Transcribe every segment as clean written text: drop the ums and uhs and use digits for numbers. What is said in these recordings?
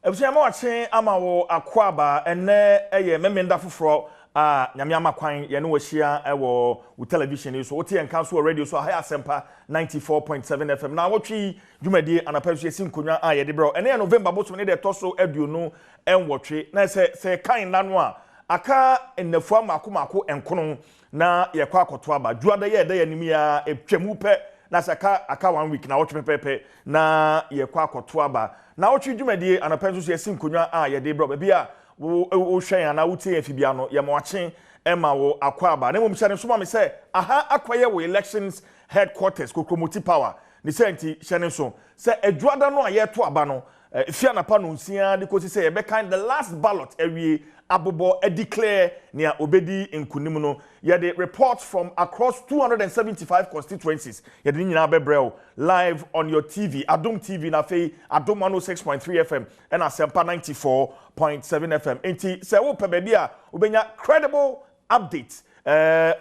Ebusia ma wache ama wo akwaba ene eye memenda foforo nyame amakwan ye ne wahia ewo wo television so wote enka so radio so high asempa 94.7 FM na wotwi dwumadi anapasu esi nkonwa ye de bro ene November boso ne de toso aduonu enwotwe na se kan nano a aka ennafu amako enkono na ye kwa akoto aba duada ye de yanim ya etwamu pe na saka aka 1 week na wotwe pepe na ye kwa akoto aba na wotwi dwumadi anapasu so esi nkonwa ye de bro bia wo hwen na wutie afibia no ye moache ema wo akwaba na momhya ne so ma me se aha akwaye wo elections headquarters kokromoti power ni senti hyene so se adwada no aye to aba no fia na pa no nsia de kosi se ye be kind the last ballot awie abobo declare near obedi nkunim no ye the reports from across 275 constituencies ye de nyina bebrel live on your TV Adom TV na fei Adom 106.3 FM and Asempa 94.7 FM enti se wo pe baby a obenya credible updates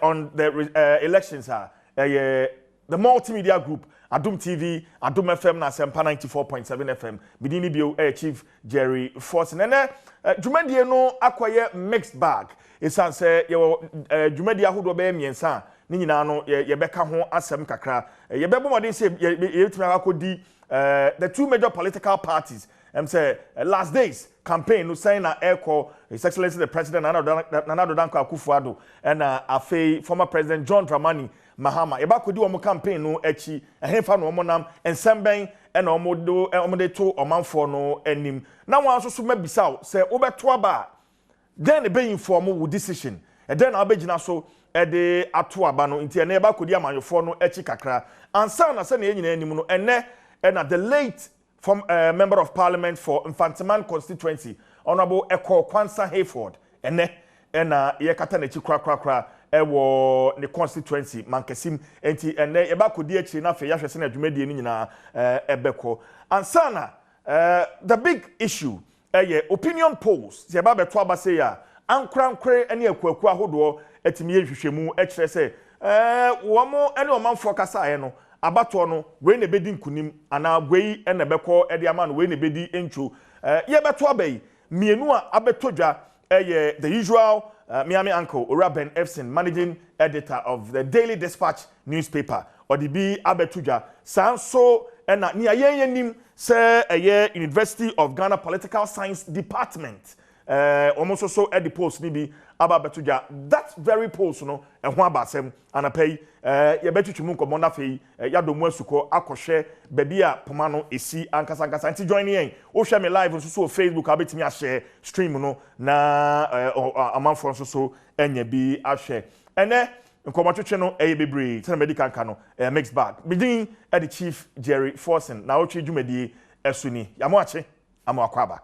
on the elections the multimedia group Adom TV, Adom FM na Asempa 94.7 FM. Bidini bio Chief Jerry Force. Nene dwumadi no akwaye mixed bag. Esan se ye dwumadi ahodo be miensa ni nyina no ye beka ho asem kakra. Ye bebo modern say ye tumi akodi the two major political parties. Say last days campaign no sign na echo His Excellency the President Nana Danko Akufo-Addo and afei former President John Dramani Mahama eba kodi omo campaign no echi ehemfa no omo nam ensemben e na omo de to omanfo no anim na wan so so mabisa se obeto aba then be inform wo decision e then abegina so e de ato aba no nti na eba kodi amanyofo no echi kakra ansa na se na enyina anim no ene na the late member of parliament for Infantiman constituency Honorable Eko Kwansa Hayford ene na ye kata na chi kra ewo ne constituency mankesim enti ene eba kodi achi na fe yahwese na adwumadi ni nyina ebeko ansana the big issue opinion polls ye ba beto aba say ya ankrankre ene akuaku ahodo etimi yehwehwemu e kire se womo ene omanfo kasa ye no abato no we ne bedi nkunim ana gwei ene beko ede ama no we ne bedi encho ye beto abai mienu a abetodwa the usual Miami uncle Oraben Efson, managing editor of the Daily Dispatch newspaper or the B Abetuja Sanso and nim say University of Ghana Political Science Department almost so at the post nibi Abetuja that very post no and one basem and a pay ye betu chimunko mona fei yadomu suko akoshe bebia pomano esi ankasa anti join yen o share me live so Facebook abetimi a share stream no na amanfo so enya bi a share ene nkomotwetwe no bebre tena medical kan no mixed bag begin at the Chief Jerry Forson na otwe dwumadi esuni yamo ache amo akwaba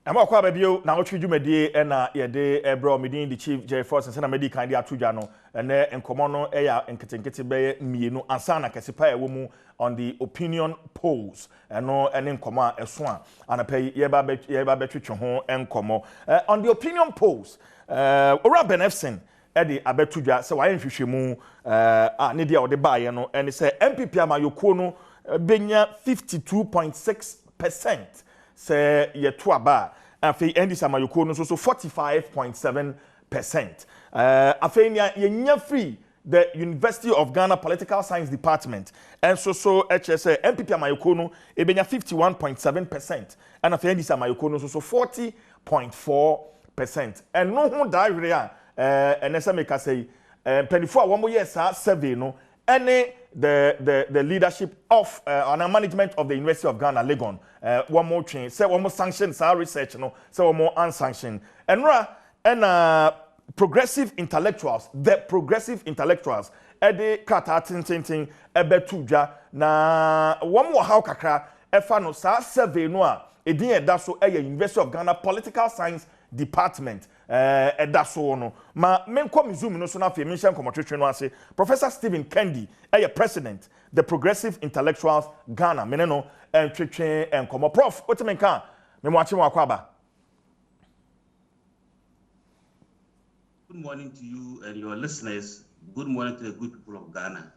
Ama kwa babio na otwe dwumadi na ye de ebro medin the Chief Jerry Force na medi kan de atodwa no ene enkomo no eya enketenkete be mienu ansa na kesepa ewo mu on the opinion polls eno ene enkomo a eso a anapai ye ba betwetwe ho enkomo on the opinion polls ora benefsen e de abetodwa se wa yenhwehwemu ne dia ode baaye no ene se MPP amayokuo no benya 52.6% se ye to aba afei endis amayoko no so 45.7%. Afei ye nya free the University of Ghana Political Science Department and so HSA MPP amayoko no ebenya 51.7% and afei endis amayoko no so 40.4%. And no ho daire a enesa make say 24 one more years survey no any the leadership of on management of the University of Ghana Legon one more change say one more sanction our research no say one more unsanctioned and progressive intellectuals the kata tintin ebetudwa na one more how kakra efa no sa survey no a edin eda so University of Ghana Political Science Department edaso no ma menkom zoom no so na fe mention komotwetwe no ase Professor Stephen Kendi president the Progressive Intellectuals Ghana meneno twetwe enkomo prof otimenka me mo ache mo akwaba Good morning to you and your listeners. Good morning to the good people of Ghana.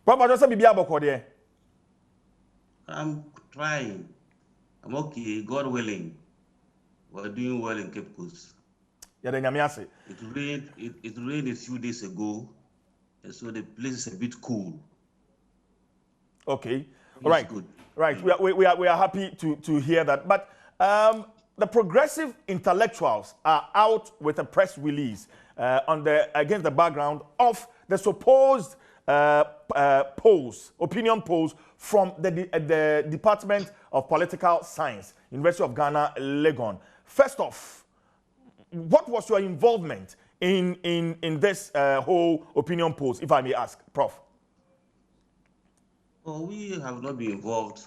Papa just say bibia boko there. I'm trying. I'm okay, God willing. We're doing well in Cape Coast. Ya de nyame ase. It rained a few days ago, and so the place is a bit cool. Okay. All It's right. good. Right. We are happy to hear that. But the progressive intellectuals are out with a press release against the background of the supposed polls, opinion polls from the Department of Political Science, University of Ghana, Legon. First off, what was your involvement in this whole opinion polls, if I may ask, Prof? Well, we have not been involved.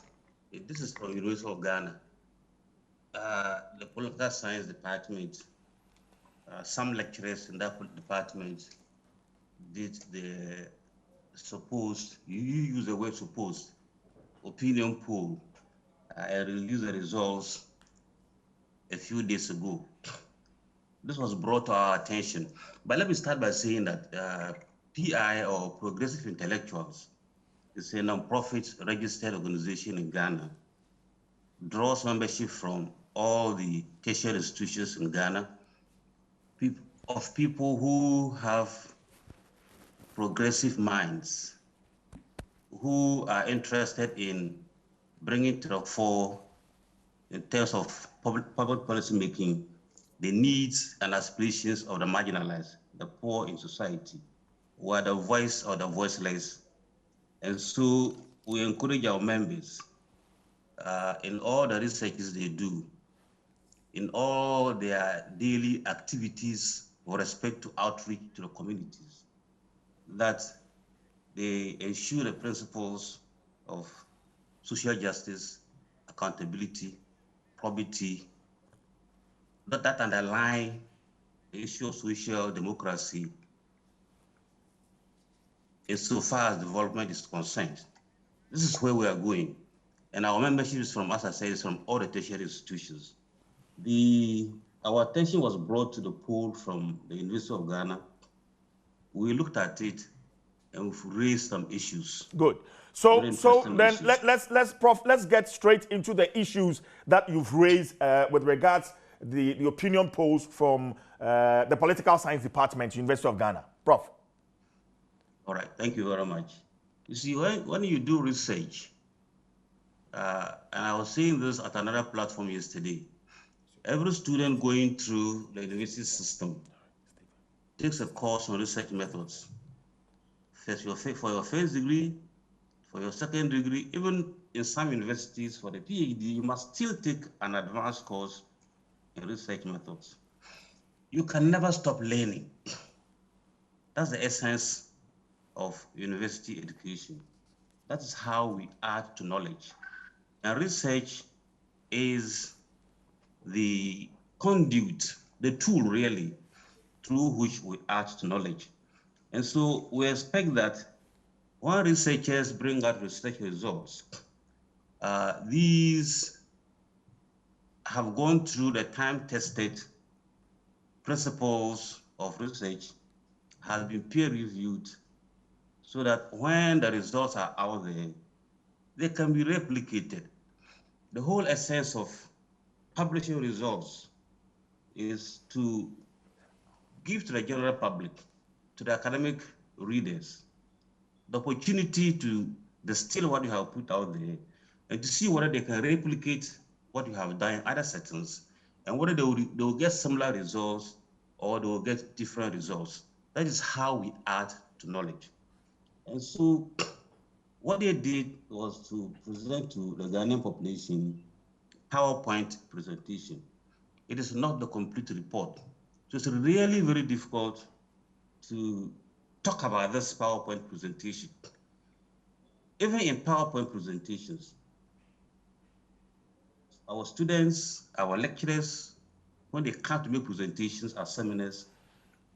This is from University of Ghana. The Political Science Department, some lecturers in that department did the supposed, you use the word supposed, opinion poll. I released the results a few days ago. This was brought to our attention. But let me start by saying that PI, or Progressive Intellectuals, is a non-profit registered organization in Ghana, draws membership from all the tertiary institutions in Ghana, of people who have progressive minds, who are interested in bringing to the fore, in terms of public policy making, the needs and aspirations of the marginalized, the poor in society, who are the voice of the voiceless. And so we encourage our members in all the researches they do, in all their daily activities with respect to outreach to the communities, that they ensure the principles of social justice, accountability, probity, that underlie the issue of social democracy insofar as development is concerned. This is where we are going. And our membership is from, as I said, is from all the tertiary institutions. Our attention was brought to the poll from the University of Ghana. We looked at it and we've raised some issues. Good. So then let's get straight into the issues that you've raised with regards the opinion polls from the Political Science Department, University of Ghana. Prof. All right, thank you very much. You see, when you do research, and I was saying this at another platform yesterday, every student going through the university system takes a course on research methods. For your first degree, for your second degree, even in some universities for the PhD, you must still take an advanced course in research methods. You can never stop learning. That's the essence of university education. That is how we add to knowledge. And research is the conduit, the tool really, through which we add to knowledge. And so we expect that when researchers bring out research results, these have gone through the time-tested principles of research, have been peer-reviewed, so that when the results are out there, they can be replicated. The whole essence of publishing results is to give to the general public, to the academic readers, the opportunity to distill what you have put out there and to see whether they can replicate what you have done in other settings and whether they will get similar results or they will get different results. That is how we add to knowledge. And so what they did was to present to the Ghanaian population PowerPoint presentation. It is not the complete report. So it's really very difficult to talk about this PowerPoint presentation. Even in PowerPoint presentations, our students, our lecturers, when they come to make presentations at seminars,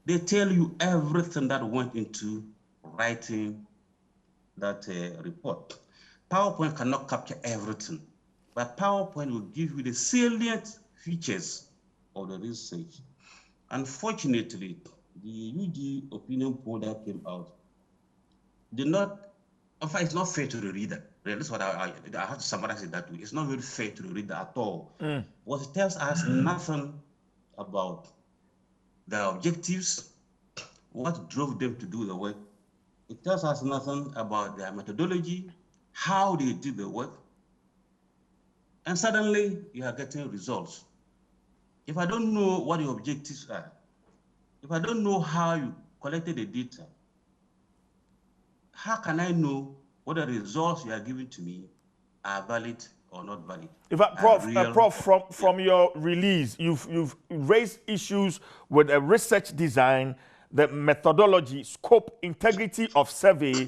they tell you everything that went into writing that report. PowerPoint cannot capture everything, but PowerPoint will give you the salient features of the research. Unfortunately, the UG opinion poll that came out did not, in fact, it's not fair to the reader. That's what I have to summarize it that way. It's not very fair to the reader at all. Because it tells us nothing about the objectives, what drove them to do the work. It tells us nothing about their methodology, how they did the work. And suddenly you are getting results. If I don't know what your objectives are, if I don't know how you collected the data, how can I know whether the results you are giving to me are valid or not valid? In fact, Prof, from your release, you've raised issues with the research design, the methodology, scope, integrity of survey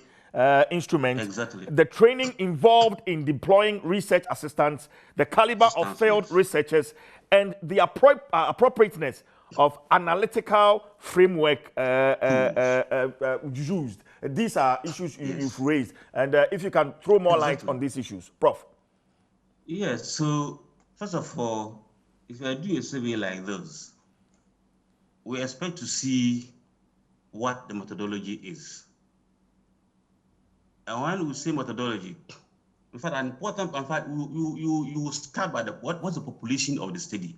instruments, exactly. The training involved in deploying research assistants, the caliber of failed researchers, and the appropriateness of analytical framework used. These are issues you've raised, and if you can throw more light on these issues, Prof. Yes, so first of all, if you are doing a survey like this, we expect to see what the methodology is. And when we say methodology, in fact, an important, in fact, you start by what's the population of the study.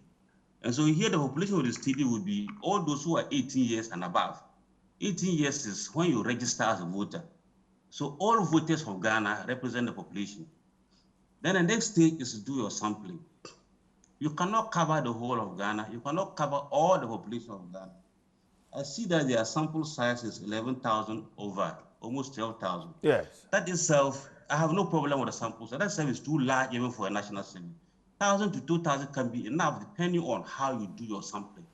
And so here the population of the study would be all those who are 18 years and above. 18 years is when you register as a voter. So all voters from Ghana represent the population. Then the next stage is to do your sampling. You cannot cover the whole of Ghana. You cannot cover all the population of Ghana. I see that their sample size is 11,000 over, almost 12,000. Yes. That itself, I have no problem with the sample size. That itself is too large even for a national survey. 1,000 to 2,000 can be enough depending on how you do your sampling.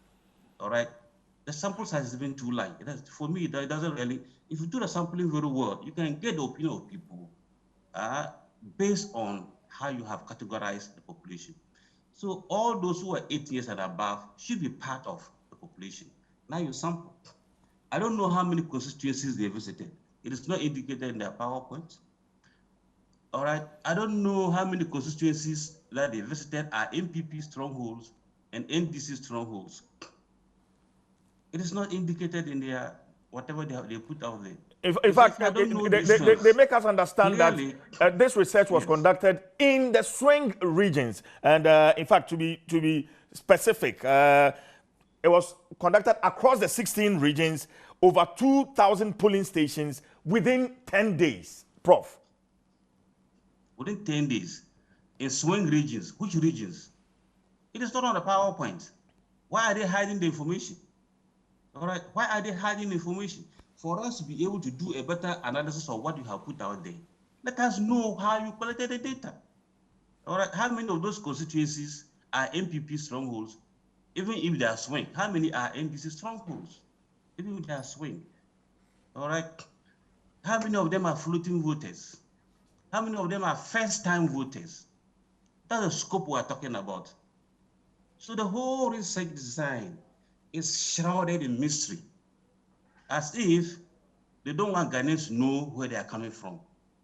All right? The sample size is even too large. For me, it doesn't really, if you do the sampling very well, you can get the opinion of people based on how you have categorized the population. So all those who are 8 years and above should be part of the population. Now you sample. I don't know how many constituencies they visited. It is not indicated in their PowerPoint. All right. I don't know how many constituencies that they visited are MPP strongholds and NDC strongholds. It is not indicated in their whatever they put out there. In fact, they make us understand clearly, that this research was conducted in the swing regions, and in fact, to be specific, it was conducted across the 16 regions, over 2,000 polling stations within 10 days. Prof. Within 10 days, in swing regions, which regions? It is not on the PowerPoint. Why are they hiding the information? All right, why are they hiding information? For us to be able to do a better analysis of what you have put out there, let us know how you collected the data. All right, how many of those constituencies are MPP strongholds? Even if they are swing, how many are NDC strongholds? Even if they are swing. All right, how many of them are floating voters? How many of them are first-time voters? That's the scope we are talking about. So the whole research design is shrouded in mystery, as if they don't want Ghanaians to know where they are coming from.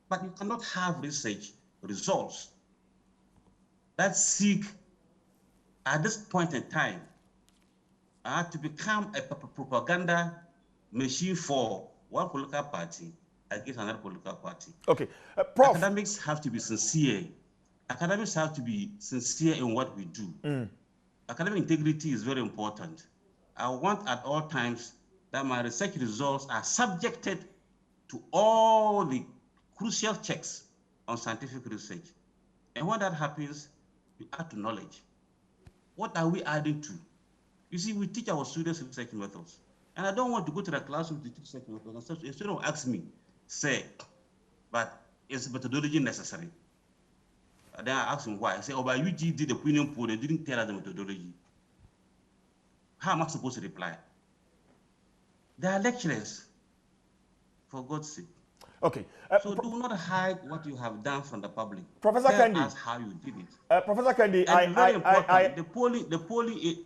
But you cannot have research results that seek, at this point in time, to become a propaganda machine for one political party against another political party. Okay, Prof. Academics have to be sincere. Academics have to be sincere in what we do. Academic integrity is very important. I want at all times that my research results are subjected to all the crucial checks on scientific research. And when that happens, we add to knowledge. What are we adding to? You see, we teach our students research methods. And I don't want to go to the classroom to teach research methods. And a student will ask me, say, but is methodology necessary? And then I ask him why. I say, oh, but UG did the opinion poll, they didn't tell us the methodology. How am I supposed to reply? They are lecturers, for God's sake. Okay. So do not hide what you have done from the public. Professor Kendi, tell us how you did it. Professor Kendi, the polling,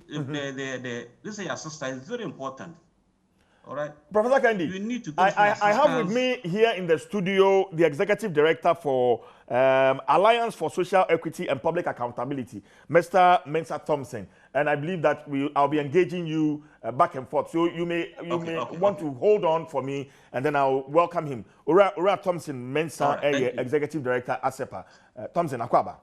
the research assistant is very important. All right. Professor Kendi, you need to go I have with me here in the studio the executive director for Alliance for Social Equity and Public Accountability, Mr. Mensa Thompson. And I believe that I'll be engaging you back and forth. So you may want to hold on for me, and then I'll welcome him. Ura Thompson Mensa, Executive Director, ASEPA. Thompson, Akwaba.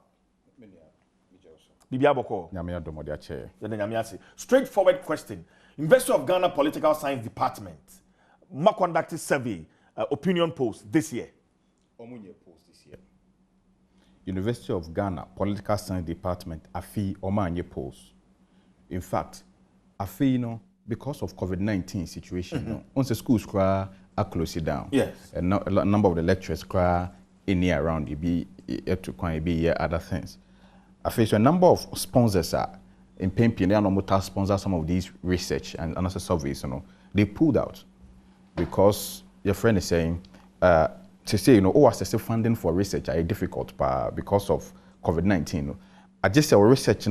Straightforward question. University of Ghana Political Science Department, conducted survey, opinion post this year. University of Ghana Political Science Department, AFI, Omanye post. In fact, AFI, because of COVID-19 situation, once the schools are closed down. Yes. And a number of the lecturers are in here around, other things. AFI, so a number of sponsors are in Pempi, they are not sponsor some of these research and also surveys, they pulled out because your friend is saying, to say, access funding for research are difficult because of COVID-19. I just say our research,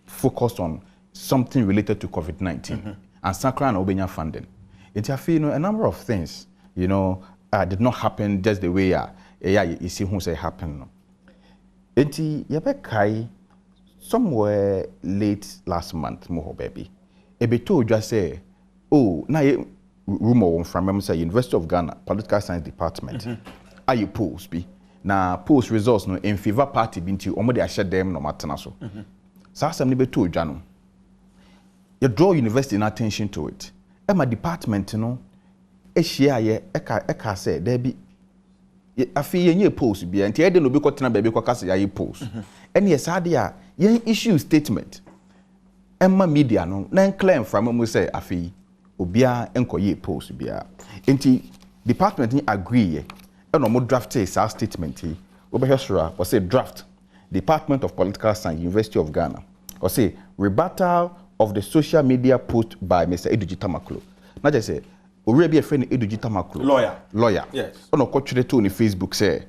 focused on something related to COVID-19 and Sakra and Obenya funding. It I feel, a number of things, did not happen just the way you see who say happen. It somewhere late last month, moho baby. Ebeto just say, oh, now rumor from University of Ghana Political Science Department. Are you polls be? Na polls results no in favor party binti omo de share them no matter na so. So assembly be to dwano. You draw university attention to it. My department no e share ye eka say there be afi ye polls be anti e de no be kwotena ba be kwaka say ye polls. And yes ade a ye issue statement. Emma media no na claim from mo say afi obia enkoye post bia enti department ni agree e no mo draft a statement e obehwesra or say draft Department of Political Science University of Ghana or say rebuttal of the social media post by Mr. Eduji Tamaklo na just say ori be a friend Eduji Tamaklo lawyer yes ono ko twere to on Facebook say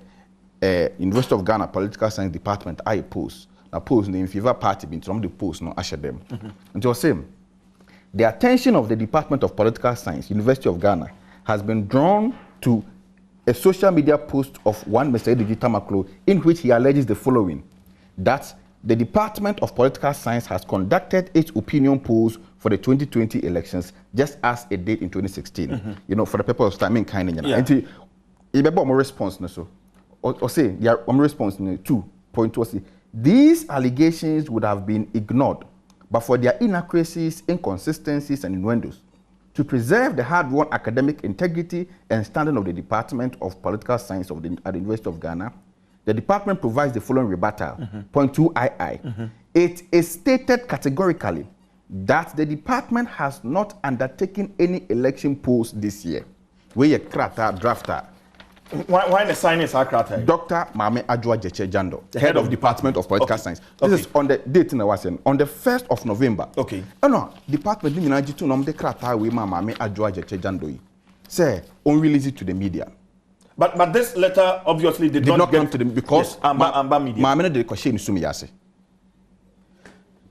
University of Ghana Political Science Department I post na post in favor party bin from the post no asher them until same. The attention of the Department of Political Science, University of Ghana, has been drawn to a social media post of one Mr. Eduji Tamaklo in which he alleges the following, that the Department of Political Science has conducted its opinion polls for the 2020 elections just as it did in 2016. For the purpose of timing kind of. And you response so or say yeah, response 2.2. These allegations would have been ignored but for their inaccuracies, inconsistencies, and innuendos. To preserve the hard-won academic integrity and standing of the Department of Political Science at the University of Ghana, the department provides the following rebuttal. Point 2II. It is stated categorically that the department has not undertaken any election polls this year. Where you drafter. Why the sign is Akrata? Dr. Mame Adjoa Jeche Jando, the head of Department of Political Science. This is on the date in on the 1st of November. Okay. No, Department ni naji tu nom de krata we Mame Adjoa Jeche Jando. Say, on release it to the media. But this letter obviously did not come to them because yes, Amba media. Mame de question sumi yase.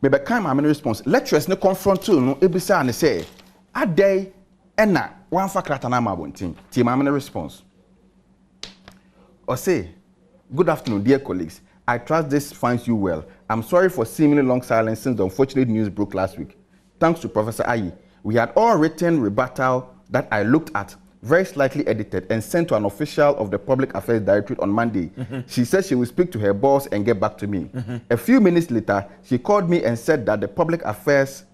Maybe kind Mame response. Lecturers no confront to no ebisa and say, a day ena one fa krata na ma bontin. Ti Mame response. Or say, good afternoon, dear colleagues. I trust this finds you well. I'm sorry for seemingly long silence since the unfortunate news broke last week. Thanks to Professor Yi, we had all written rebuttal that I looked at, very slightly edited, and sent to an official of the Public Affairs Directorate on Monday. She said she will speak to her boss and get back to me. A few minutes later, she called me and said that the Public Affairs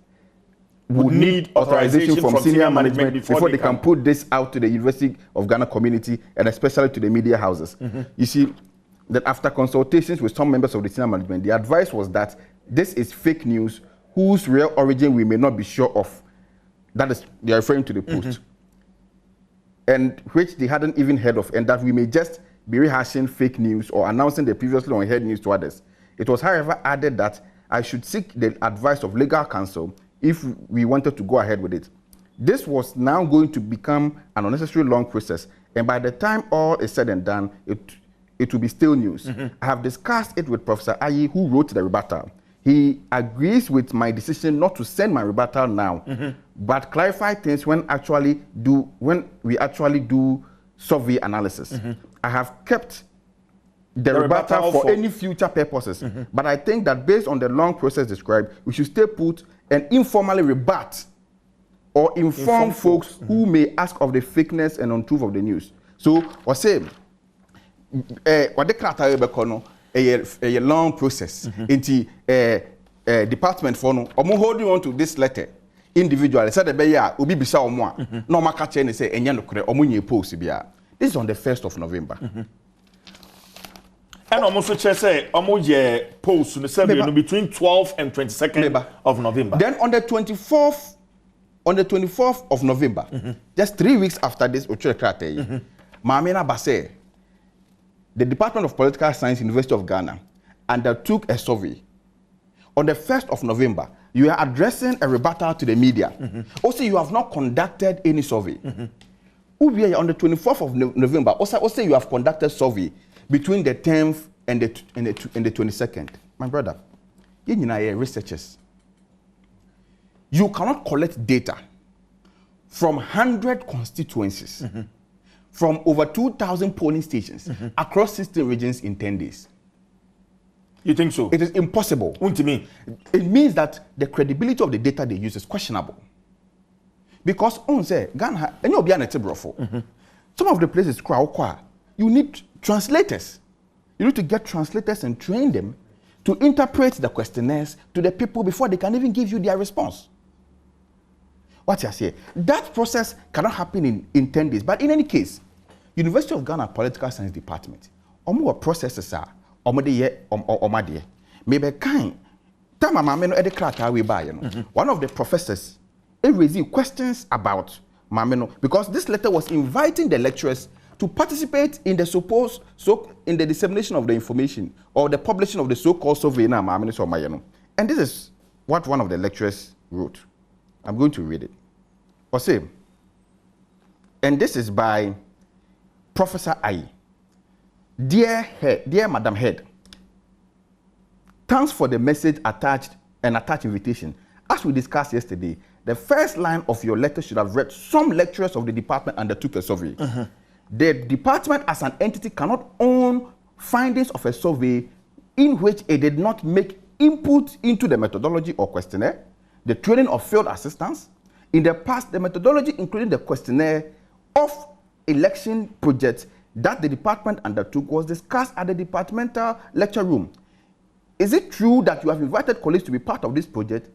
would need authorization from senior management before they can put this out to the University of Ghana community and especially to the media houses. You see, that after consultations with some members of the senior management, the advice was that this is fake news whose real origin we may not be sure of. That is, they are referring to the post. And which they hadn't even heard of, and that we may just be rehashing fake news or announcing the previously unheard news to others. It was, however, added that I should seek the advice of legal counsel if we wanted to go ahead with it. This was now going to become an unnecessary long process, and by the time all is said and done, it will be still news. I have discussed it with Professor Ayi, who wrote the rebuttal. He agrees with my decision not to send my rebuttal now, but clarify things when we actually do survey analysis. I have kept the rebuttal for any future purposes. But I think that based on the long process described, we should stay put and informally rebut or inform folks who may ask of the fakeness and untruth of the news. So, or say, what the criteria bekono a long process into department for no, or holding on to this letter individually. Said the beya ubi bisa omwa no makache ne say enya no kure omunye post bia. This is on the 1st of November. And almost say almost post between 12th and 22nd of November. Then on the 24th of November, just 3 weeks after this, Mamina Basse, the Department of Political Science, University of Ghana, undertook a survey. On the 1st of November, you are addressing a rebuttal to the media. Also, you have not conducted any survey. On the 24th of November, also you have conducted survey between the 10th and the 22nd. My brother, you are researchers. You cannot collect data from 100 constituencies, from over 2,000 polling stations across 16 regions in 10 days. You think so? It is impossible. What do you mean? It means that the credibility of the data they use is questionable. Because on say Ghana, and you'll be an some of the places you need translators. You need to get translators and train them to interpret the questionnaires to the people before they can even give you their response. What you say? That process cannot happen in 10 days. But in any case, University of Ghana Political Science Department, more processes are maybe kind. One of the professors raised questions about Mameno because this letter was inviting the lecturers to participate in the in the dissemination of the information or the publishing of the so-called survey na Mameno so Mayeno. And this is what one of the lecturers wrote. I'm going to read it. Say, and this is by Professor Ayi. Dear Madam Head, thanks for the message attached invitation. As we discussed yesterday, the first line of your letter should have read, some lecturers of the department undertook a survey. The department as an entity cannot own findings of a survey in which it did not make input into the methodology or questionnaire, the training of field assistants. In the past, the methodology including the questionnaire of election projects that the department undertook was discussed at the departmental lecture room. Is it true that you have invited colleagues to be part of this project,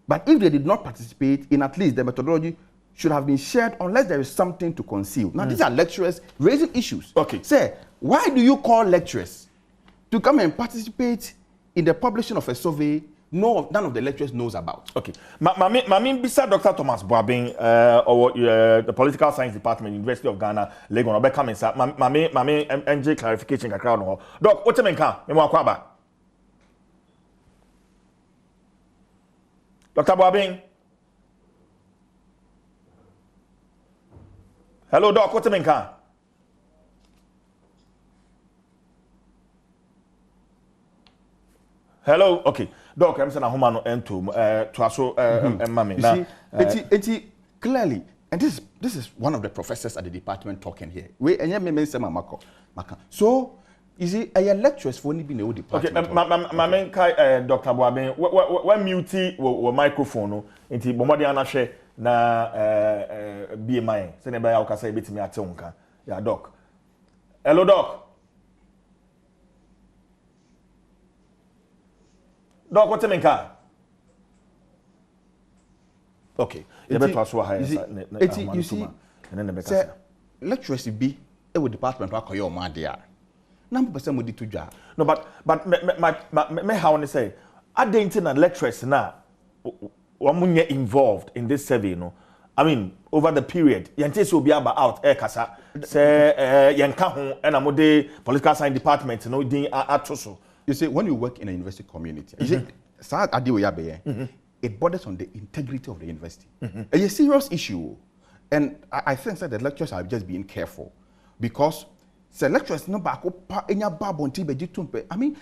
but if they did not participate in at least the methodology should have been shared unless there is something to conceal? Now, these are lecturers raising issues. Okay. Say, why do you call lecturers to come and participate in the publishing of a survey none of the lecturers knows about? Okay. Mami beside Dr. Thomas Boabing or the Political Science Department, University of Ghana, Legon, Obe come inside. Mami NJ clarification kakra no. Doc, what you mean ka? Me mo akwaba. Dr. Boabing. Hello, Doc, what you mean ka? Hello, okay. Doc, I'm saying a human to aso mami. It's clearly, and this is one of the professors at the department talking here. We and me say maka. So you see, lecturers for only be in the department. Okay, mami kai Dr. Boabing, when mute wo microphone into bomadi anahwe na BMI. Say ne ba ya ukasa ebetimi ate unka. Ya Doc. Hello, Doc. Doc, what's the main car? Okay. You see, lecturers be a department where you are there. Number percent would do job. No, but me how want to say, I didn't know lecturers now. One involved in this survey, you know. I mean, over the period, Yantes will be out kasa. Say Yankahu and Amode Political Science Department, you know, doing atoso. You see, when you work in a university community, it borders on the integrity of the university. It's a serious issue. And I think that the lecturers are just being careful. Because the lecturers, I mean,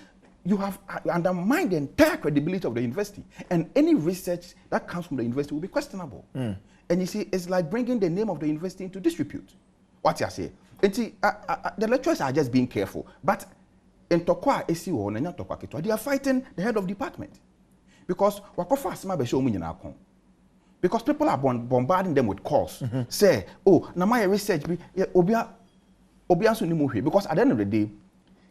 you have undermined the entire credibility of the university. And any research that comes from the university will be questionable. And you see, it's like bringing the name of the university into disrepute. What you say? And see, the lecturers are just being careful. But in Tokwa esi wo na nya Tokwa ketwa, they are fighting the head of department because wakofa asema be show mu nyina akon. Because people are bombarding them with calls. Say, oh, na my research be obia so ni mo hwe, because at the end of the day,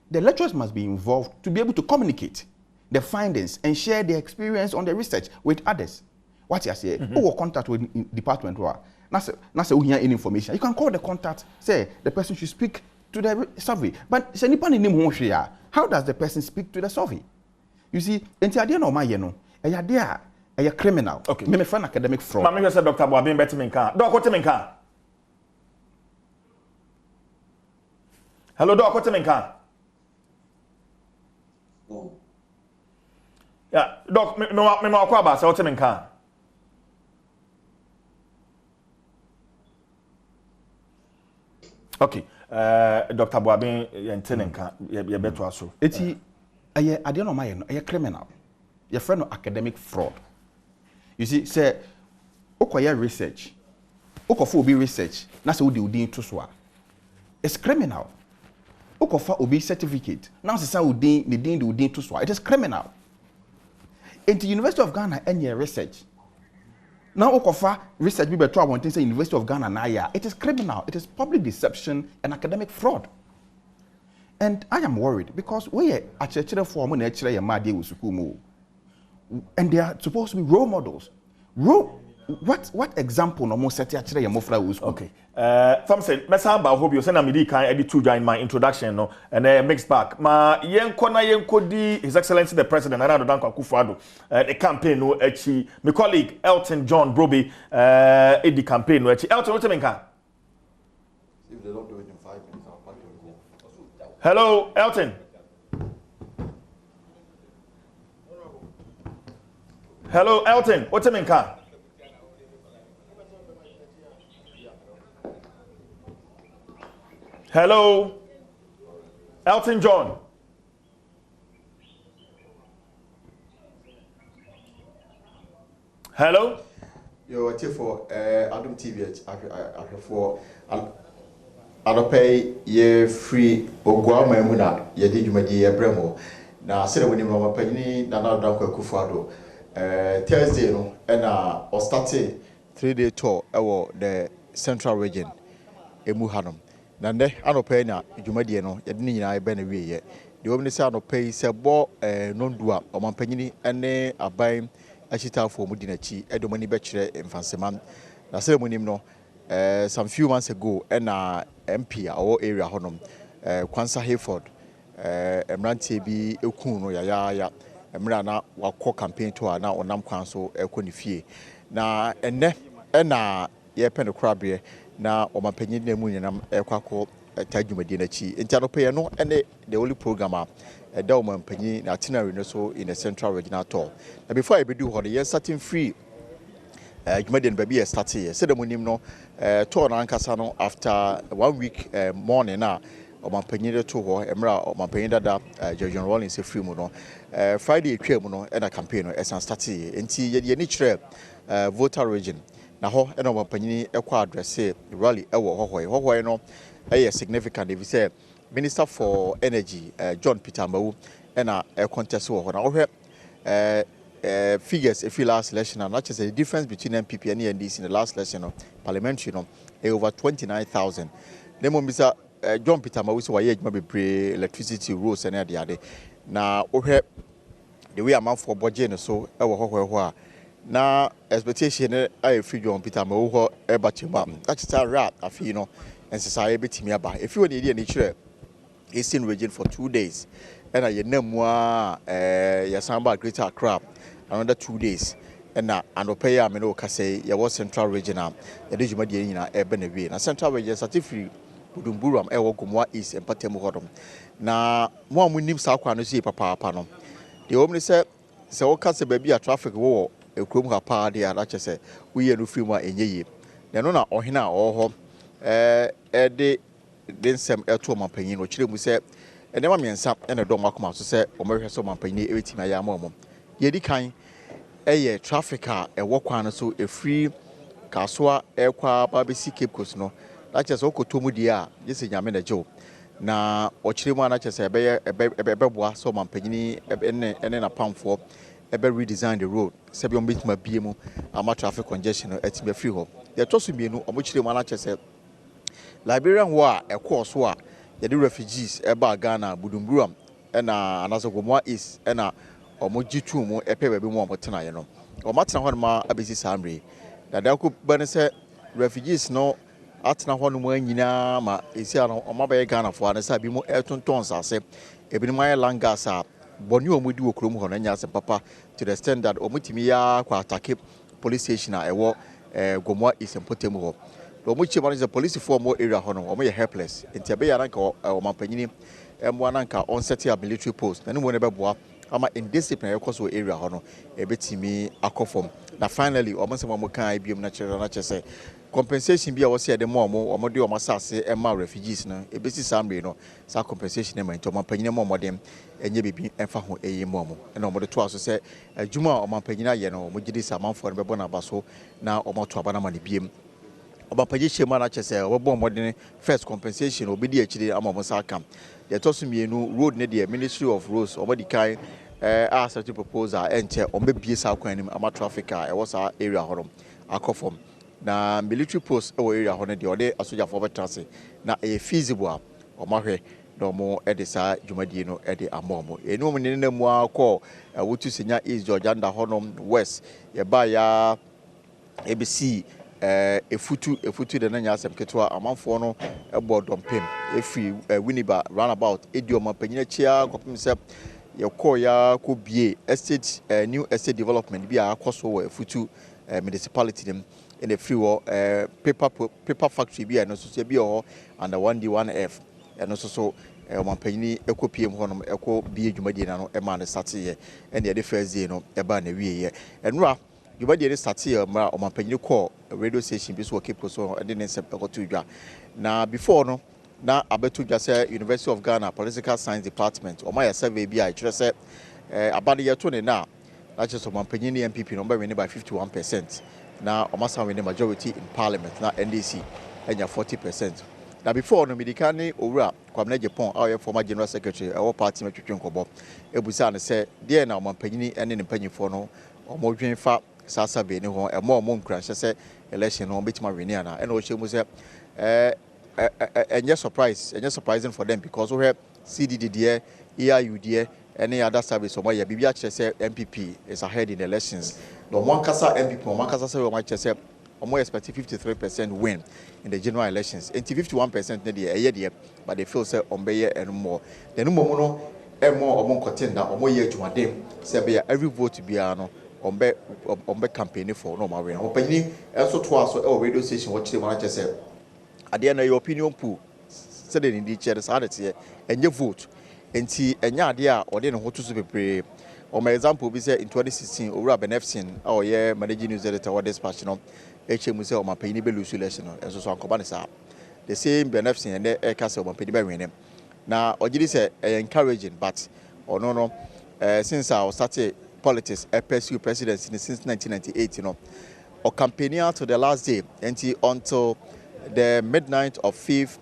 the lecturers must be involved to be able to communicate the findings and share their experience on the research with others. What you say? Who contact with department wa? Na say who hear any information. You can call the contact, say the person should speak to the survey. But say nipa ni nim ho hwe ya. How does the person speak to the survey? You see, enti ade na o ma ye no, e ya de a criminal. Okay. Me friend academic fraud. Mama say Dr. Boabin Betiminka. Doc Otiminka. Hello, Doc Otiminka. Oh. Yeah, Doc, me akwa ba say Otiminka. Okay. Dr. Boabin Yentinenka ye beto aso. Eti aye ade no ma ye no, aye criminal. Your friend no academic fraud. You see, say, okoye research, okofo obi research, na say udi to so a. It's criminal. Okofa obi certificate, na say udi ni din to so a. It is criminal. In the University of Ghana, any research. Now okofa research be beto abontin say University of Ghana na ya. It is criminal. It is public deception and academic fraud. And I am worried because we are actually for mo na actually ma dey with school mo. And they are supposed to be role models. What example no more set actually your mofra was okay. From say mesa ba hobi o say na me di kan edit to join my introduction no and mixed back. Ma yenko di His Excellency the President Nana Danko Akufo-Addo the campaign no echi my colleague Elton John Broby the campaign no echi Elton what menka. If they don't do it in 5 minutes I'll pack and go. Hello Elton. Hello, Elton. What's your name? Hello, Elton John. Hello. Yo, what's for Adom TV? I for Adopay ye free Ogwa Memuna, ye did you make ye bremo. Now, said when you know my penny, Nana Danko Akufo-Addo. Thursday, no, and or started 3-day tour over the central region, Emuhanum. Nande, I don't pay now, you no, you didn't I been away yet. The woman said, I don't pay, say, bo, non dua, or Mampenny, and a buying a chita for Mudinachi, a domini bachelor in Fanseman. The ceremony, no, some few months ago, and MP, our area, Honum, Kwanza Hayford, Emranti be Ukuno, ya. Emrana wako campaign to na onam kwan so ekoni fie na enne na ye pen krabie na omapanyin na mu nyinam ekwako tadwumadi na chi enti anope no ene the only program a da omapanyin na itinerary no so in the central regional tour na before I be do ho ye starting free dwumadi no baby start here say the munim no tour na ankasa no after 1 week morning na omapanyin to ho emra omapanyin dada John Rollins free mu no Friday twam no na campaign no esan start here enti ye ni kire voter region na ho na omapanyin ekwa address rally ewo hohoi no significant if you say Minister for Energy John Peter Mawu na contest ho na ho figures if you last election and not just the difference between MPP and NDC in the last election parliamentary over 29,000 nemo Mr. John Peter Mawu so why be pre electricity rules and the other na ohwe the way amount for budget so ewo ho na expectation I free John Peter Mawu ho e batima that is a rat afi no and society betimi aba if you need any chire Eastern region for 2 days and I nemwa yasamba Greater Accra another 2 days and pay I mean say ya was central regional ya de juma de nyina e be na wie na central region certificate Budumburam e wo Gomwa East and Patemu hodom na mo amunim sa kwa no sie papa no de omni se wo ka se ba bi a traffic wo ekrom ha pa de a lache se wo ye no free mu a enye na no na ohena ho de nsem eto mapanyin no kire mu se enema miensa ene do makoma so se o mehwe so mapanyin ewetim aya amom ye di kan eye traffic a ewo kwa no so e free kasoa ekwa ba be si Cape Coast no that is okotomu dia yesi nyame na jo na ochire mu ana chese ebeboa so mampanyini ene na pamfo redesign the road se bi ombetuma biemu ama traffic congestion atime free ho de toso mienu omochire mu ana chese Liberian ho a ekọ a yɛde refugees eba Ghana Budumburam na Anasogomoa East na omojitu mu epe baabi mu omotena ye no omatena ho ma abesi samre da da ko bane se refugees no atena ho no mu anyina ma esi ano omabaye Ghana fo ana sa bi mu etonton sase ebi ni maye langas a boni omudi wokrom ho na nya se papa to the extent that omutimi ya kwa attack police station a ewo Gomoa East Mpotemu ho omuchi man is a police for more area ho no omo ye helpless enti ya ranka omampanyini emwa nanka on set a military post na no ne beboa ama indiscipline ekoso area ho no ebetimi akofom na finally omo se mo kan ibiem na chere na chese compensation bi a wose de mo de omo sase ema refugees no ebesi samre no sa compensation e ma nti omampanyini mo dem enye bibi emfa ho eyi mo na omo de to aso se adwuma omampanyini ye no omo gidi samanfo no bebo na baso na omo to abana ma ne biem Obapaji Shema na chese obo modern first compensation obedi achire ama saka the tosumienu road ne the Ministry of Roads obodi kai ask to proposal enche ombebie sa kwan nim ama traffic a was our area horom akofom na military post e area ho ne de ode asoja for veterans na e feasible omahwe no mo edisa dwumadie no ede amomo enu mo ne mu akọ wotu senya East Georgia nda honom west ye ba ya ABC efutu de nanya asem ketwa amanfo no ebo dompem efi Winneba roundabout edioma panyina chia kopim se yekọ ya ko bie estate new estate development bi akoso wo efutu municipality dem in the free paper factory bi no so bi ho under 1D1F no so omampanyini ekopiem ho no eko bie dwumadie na no e ma ne start ye ene ye de first day no e ba na wie ye enura you dey start here ma omampanyini call radio station bi so keep so and then to dwa na before no na abeto dwa say University of Ghana Political Science Department o ma ya survey bi a kire say abade ye to ne na just omampanyini MPP no be win by 51% na omasa win majority in parliament na NDC enya 40%. na before no medicane owura Kwamna Japan our former general secretary our party metwetwe nkobo ebusa ne say dey na omampanyini ene ne mpanyifo no omodwen fa sasa be ne ho emo nkra hye election no betima wini ana and ohemu say enye surprising for them because we have CDD there EIU there any other service or ya bibia kire say MPP is ahead in the elections no one kasa MPP no one kasa say we might say omo expect 53% win in the general elections and 51% ne there but they feel say ombeye and more then no more omo contender omo ye adwumadem say be every vote bia no ombe campaign for no mawe ho panyi enso to aso e radio station wo kire mo na chese ade na your opinion pool say the ndi chere sa ade enye vote enti enya ade a ode ne ho to so bebre o my example be say in 2016 owura benefsin a ye managing news editor wa dispatch no echemu say o mapanyi be lose election no enso so ankoba ne sa the same benefsin and e ka say o mapanyi be win na ogiri say encouraging but no since I started politics pursue presidency since 1998 or campaigning to the last day until the midnight of 5th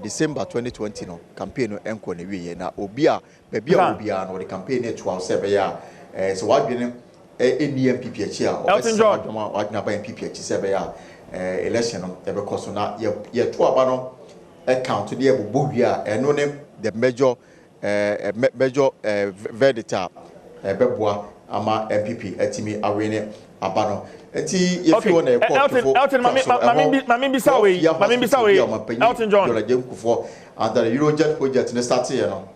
December 2020 campaign enko ne wie na obia no the campaign e 12 ya so what been NPP achi a obesa ba NPP achi sebe ya election no e be koso na ye to aba no account de e bobo wi a eno ne the major verdict beboa ama MPP atimi awene abano enti yefi wona e Elton mami bisa we Elton John and the Eurojet project ne start here no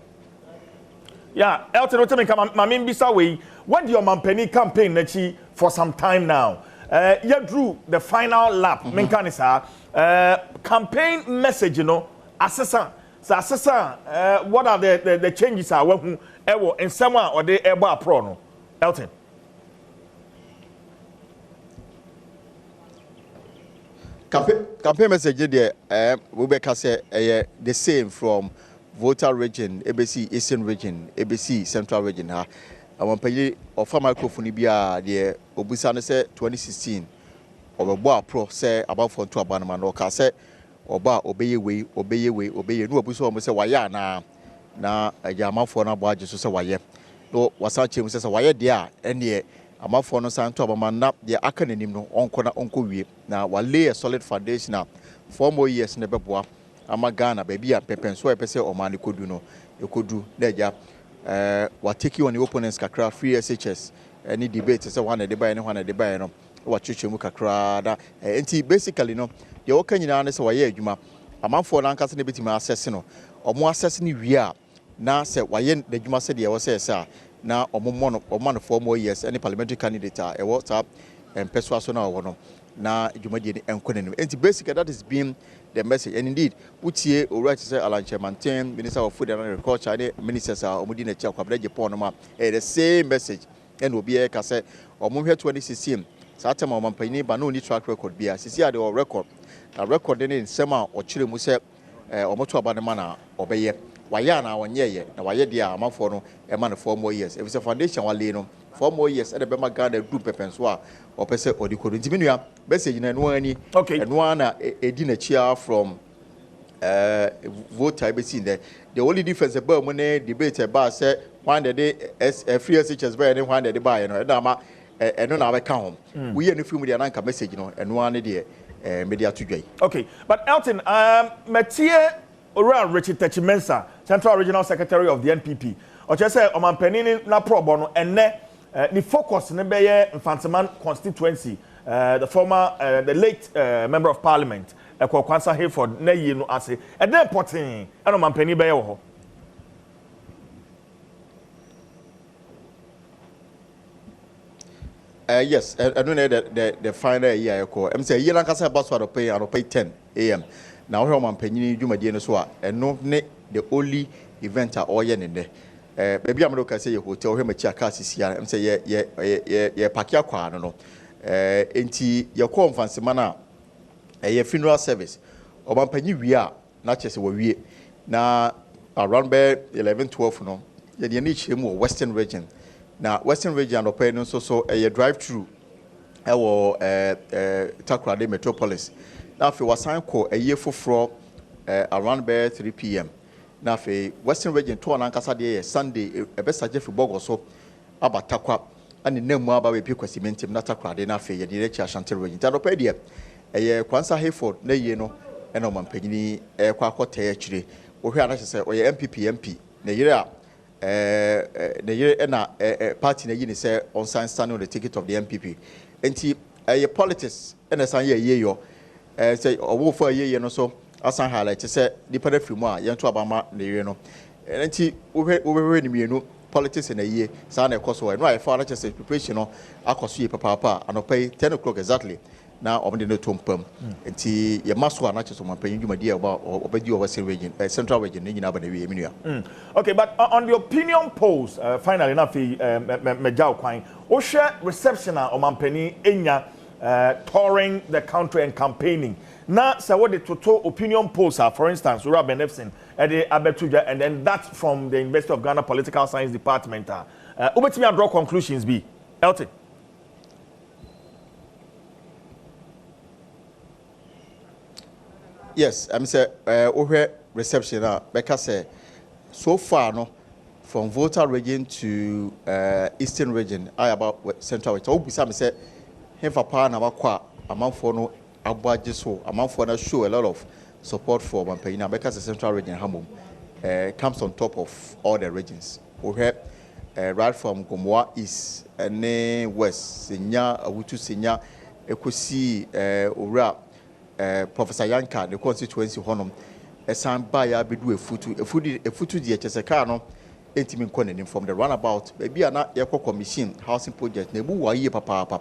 yeah Elton otemi mami bisa we what your mampani campaign nachi for some time now you drew the final lap menkanisa campaign message assessor what are the changes are when ewo ensema or the ebo apro no Elton campaign message there we be say the same from voter region ABC Eastern region ABC Central region ha amampayi of microphone bia the obusa no say 2016 obebo apro say about for to abanama no ka say oba obeye we no obuso omo se waye na agyamafo na boaje so se waye no wasa chem se waye de a ene amafo no santo abama na de aka nanim no onko na onko wie na lay a solid foundation na 4 more years na beboa ama Ghana baby a pepenso e pese o mane kodu no ekodu na agya wa take on the opponents kakra free SHS any debate say one de buy no wa twetwemu kakra da enti basically no ye wo kanyina na se waye adwuma amafo na ankase na betima assess no omo assess ni wie a na se waye adwuma se de ye wo se sa na omo 4 more years any parliamentary candidate e wo ta empeso aso na wo no na adwumadie ni enkonanim enti basically that is being the message. And indeed utie owura say Alanche Manten, Minister of Food and Agriculture, and ministers are omudine chia kwabra Japan ma the same message and will be a kase omo hwe 2016 satem omampani ba no ni track record bia sisi ade o record na record ni nsema o kire mu se omoto aba ne ma na obeye waya na wonyeye na waye dia amafo no e ma no 4 more years if it's a foundation wale no 4 more years e be ma Ghana group pepenso a opese odikodo ntiminua message na no ani eno na edi na chia from vote I be seen there the only difference about money debate about say one day free SHS by any one day buy no na ma eno na be ka hom we any film dia na nka message no eno ane de media to dwai. Okay, but Elton Matie Ora Richard Techimensa, Central Regional Secretary of the NPP. Oche say omanpanini na probo no enne the focus ne beye Mfanteman constituency, the former the late member of parliament Kwansa Hayford na yi no ase e dey important and omanpani beye wo ho. Yes, I don't know the final year I call. I'm saying year lankasa bus for pay 10 a.m. Now here man penny dwumadie no so a eno ne the only event a oye ne de baby am do say hotel here machi aka sisia am say ye pakia kwa no enti ye call Mfansema na ye funeral service o man penny wi a na chese wo wie na around by 11-12 no ye de ni chemu western region na western region no pay no so ye drive through e wo Takoradi metropolis na fe wasan ko eye foforo around by 3 p.m. na fe western region to na nkasa de Sunday e be saje fi bogo so abatakwa ani namu aba we pi kwasimentem na Takoradi na fe ye de rechi Ashanti region ta do pe de eye Kwansa Hayford na ye no e na mampanyini kwa akota ya chire wo hwe ana se o ye MP na yire a na yire na party na yi ni se on stand on the ticket of the MPP enti eye politics na san ye yo say owo for ye no so asan highlight say the pada film a ye to abama na ye no enti wo ni mienu politics na ye sa na ekoso no I found that preparation no akoso ye papa anopai 10 o'clock exactly na omde no tompam enti ye maso na cheso mampanyi dwumadi e obedi over central region ni nyina ba na we menua. Okay, but on the opinion polls finally na fi mejaw kwan o share reception a omampani enya touring the country and campaigning. Now, so what the total opinion polls are, for instance, Ura Benefsin, Ede Abetuja, and then that's from the University of Ghana Political Science Department. Ubetimi draw conclusions be Elton. Yes, I'm say reception because so far no from voter region to eastern region I about central region. Obisa me say Hefa pa na wakwa amanfo no abwaje so amanfo na show a lot of support for Mampanyina because the central region hamom comes on top of all the regions. We have right from Gomoa East and West Senya Awutu Senya Ekosi Ora Professor Yanka the constituency honum esan ba ya bedu efutu die cheseka no entimin konenim from the runabout baby na yekọ commission housing project na ebu wa yie papa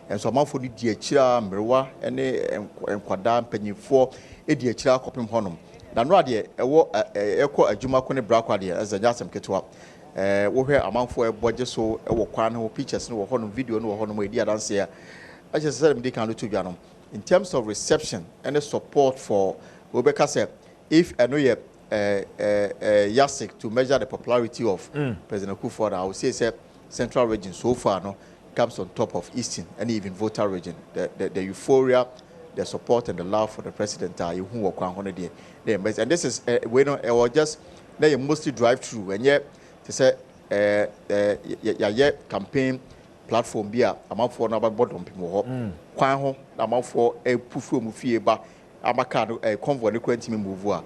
and so amount for the diachira mrewa ene enkwada mpanyifo ediachira kopem honum na no ade ewo ekọ adwuma ko ne brakwa de azanyasem ketwa wo hwe amanfo eboje so ewo kwan ho pictures no wo honum video no wo honum edi adanse ya I just said me kan to dwanom in terms of reception and support for Obeka said if I know you Yasik to measure the popularity of President Kufuor, I would say central region so far no comes on top of eastern and even voter region. The euphoria the support and the love for the president you who work on holiday. And this is we know or just they mostly drive through and yet to say yeah campaign platform be a amount for number bottom people kwan ho amount for a pufu mu fie ba amaka convoy no kwantimi move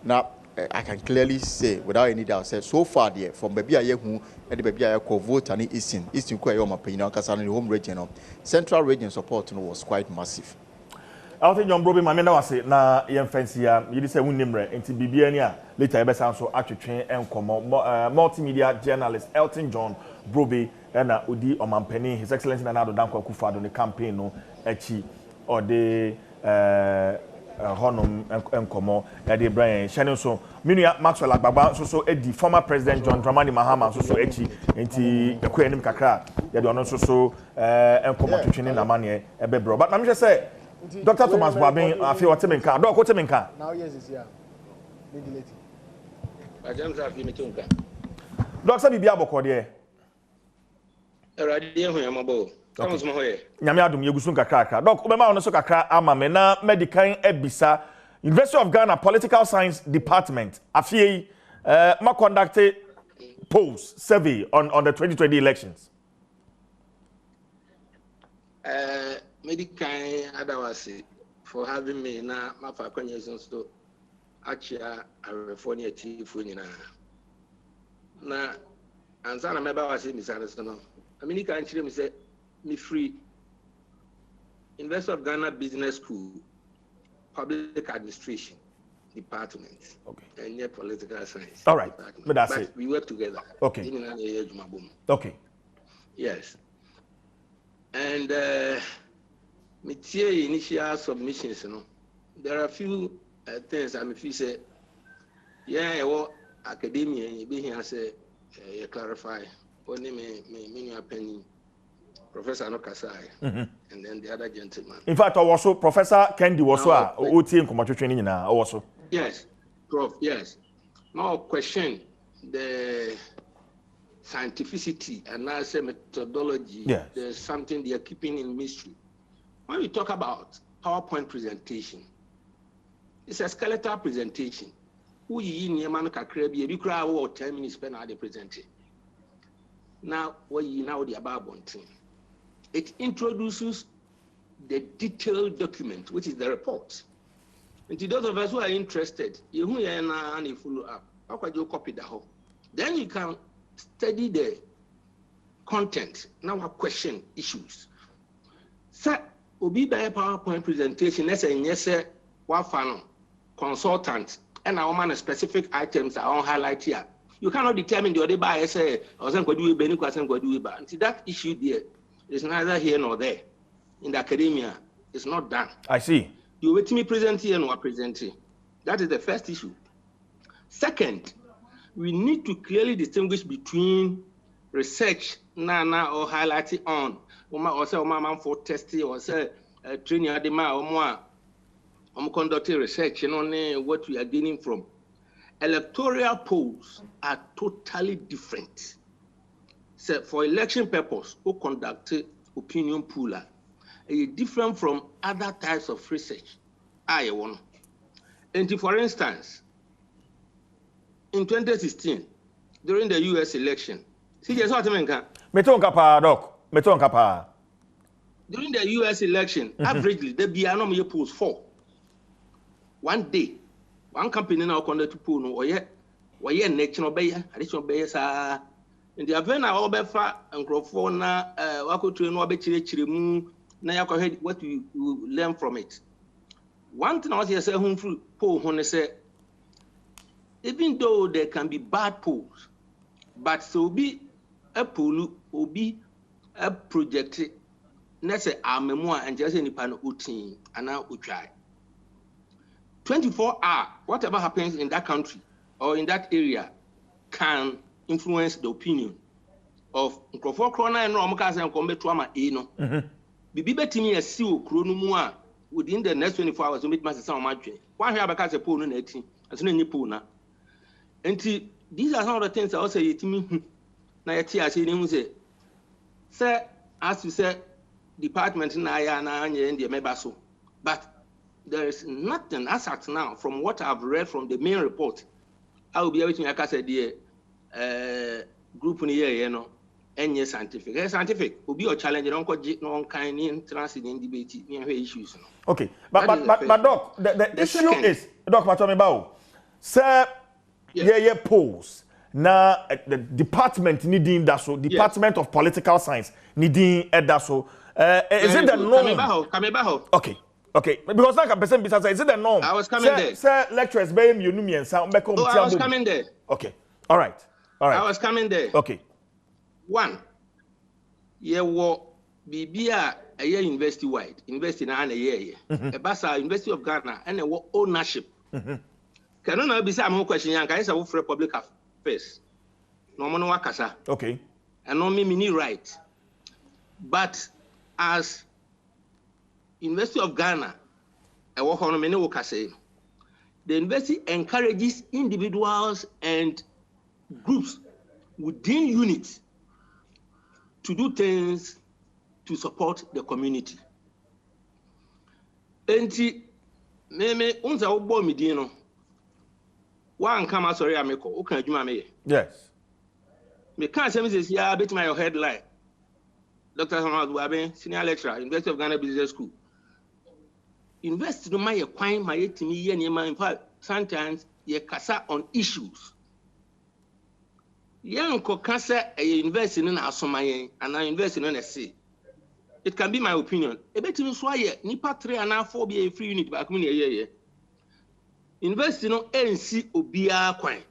now I can clearly say without any doubt say so far there from baby aye hu and the baby aye ko vote and eastern ko ayo mapanyina kasa no home region central region support no was quite massive. Elton John Broby mamenda wase na yem fancy ya yidi say wunimre enti bibia ni a later ebe san so atwetwe enkomo multimedia journalist Elton John Broby na odi omampani his excellency na Nado Dankwa Akufo-Addo ne campaign no echi ode honum enkomo de Brian Shannon so minua Maxwell Agbagba so edi former president John Dramani Mahama so echi enti ekwanim kakra ya de ono so enkomo twetwe na mane ebe bro but na me say Dr. Thomas Babin afi wotemenka do wotemenka now yes is here medilate James afi metunka Doctor Bibia aboko de erade ho yamabo Thomas mo hoye nyame adom yegusun kakra doc obema ono so kakra ama me na medical ebisa University of Ghana Political Science Department afi ma conducted polls survey on the 2020 elections. Medical adawasi for having me na mafa kwanyezon so achia California chief na ansa na meba wasi misane so no amini kan chire me say me free University of Ghana Business School Public Administration Department, okay, and yeah, political science. All right, but that's it. We work together. Okay. Okay. Yes. And initial submissions, you know, there are a few things I'm if you say, yeah, well, academia, you be here say, you clarify. Only me opinion. Professor Nokasai, and then the other gentleman. In fact, also Professor Kendi was OT in Komato training also. Yes, Prof. Yes. Now question the scientificity and also methodology. Yes. There's something they are keeping in mystery. When we talk about PowerPoint presentation, it's a skeletal presentation. Who you in Yaman Kakrebi, you cry over 10 minutes spend out the presenting. Now, what you know the above one thing. It introduces the detailed document, which is the report. And to those of us who are interested, you follow up. How could you copy the whole? Then you can study the content. Now, a question issues. So, Obi by a PowerPoint presentation, let's say, yes, sir, what fan consultant, and our man specific items are on highlight here. You cannot determine the other by say, or some could do it, Benny Quasan could do it, but that issue there. It's neither here nor there. In the academia, it's not done. I see. You wait me present here and present here. That is the first issue. Second, we need to clearly distinguish between research, or highlighting on, or say, for testing, or say, training or conducting research, and what we are gaining from. Electoral polls are totally different. So for election purpose, who conducted opinion pool is different from other types of research. And for instance, in 2016, during the US election, during the US election, averagely, the BNM polls 4. One day, one company now conducted poll, or yet national bayer, additional bayers are. In the event I obefa and crofona wako to no be chire na yakọ what you learn from it. One thing I was say home through poll when say even though there can be bad polls, but so be a poll or be a project na say our memoir and just any pan utin and now we try 24 hours whatever happens in that country or in that area can influence the opinion of Nkrofo Krona and Romkas and Combe Trauma Eno. Bibi betimi a seal chronumua within the next 24 hours to meet Master Sound Madrid. One here because a pool in 18 as soon as you pull now. And these are some of the things I also say to me. Nayati, I say, sir, as you said, department in Ayana and the Mebaso. But there is nothing as at now from what I've read from the main report. I will be able to make a group in here, you know, and scientific. Scientific will be a challenge. Don't go no kind of transit in debate issues. Okay, but Doc, the issue is Doc Matomibao, sir, yeah, polls. Now the department needing that so Department of Political Science needing that so. Is it the norm? Okay. Okay, because like a person besides, is it the norm? I was coming there. Sir, lecturers, baby, you knew me and sound back home. I was coming there. Okay, all right. I was coming there. Okay. One, yeah, what BBA a year university wide, university na a year, a Basa University of Ghana, and a ownership. Can I be some question? Young guys are for public affairs. No one wakasa. Okay. And no me right. But as University of Ghana, the university encourages individuals and groups within units to do things to support the community. Enti me unza ubo midino wa nkama sorry ameko o kan adwuma me. Yes. Me kan say me say ya bet my headline. Dr. Samuel Wabe, senior lecturer, University of Ghana Business School. Invest no my kwine my etimi ye niema. In fact, sometimes ye kasa on issues. Ye nko kasa e invest in na asomayen and I invest in na say. It can be my opinion. E betimi so aye nipa 3 and 4 be a free unit back me ye. Invest no NC obia kwine.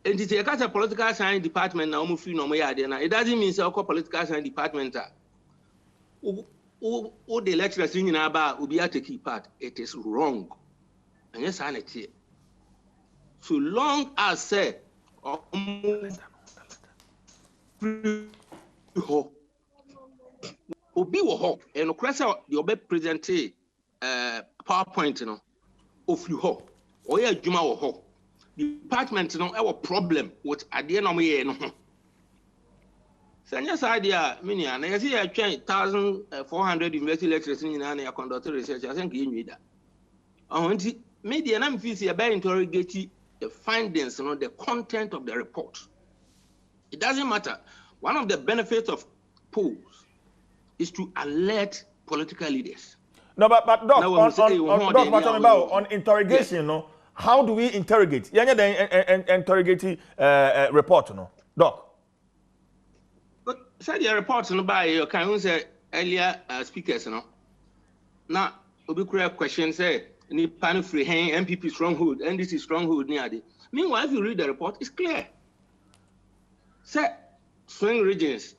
And it's a political science department now. It doesn't mean say political science department. All the lecturers in Aba will be able to keep part. It is wrong. And yes, I say. So long as say Obi wo ho and okrasa the obe present PowerPoint no of you ho or ya adwuma wo ho. Department no have a problem with idea no me no. Sanya idea mini and I see I train 1,400 university lecturers in na conduct research. I think you need that. Ahonti media na mfisi about interrogate the findings, the content of the report. It doesn't matter. One of the benefits of polls is to alert political leaders. No, but Doc, on interrogation, yes. No. How do we interrogate? Yeah, the interrogating report, no, Doc. But said the report no by your kind say earlier speakers, no. Now, we create questions say ni pan free hand MPP stronghold, NDC stronghold near the. Meanwhile, if you read the report, it's clear. Say swing regions.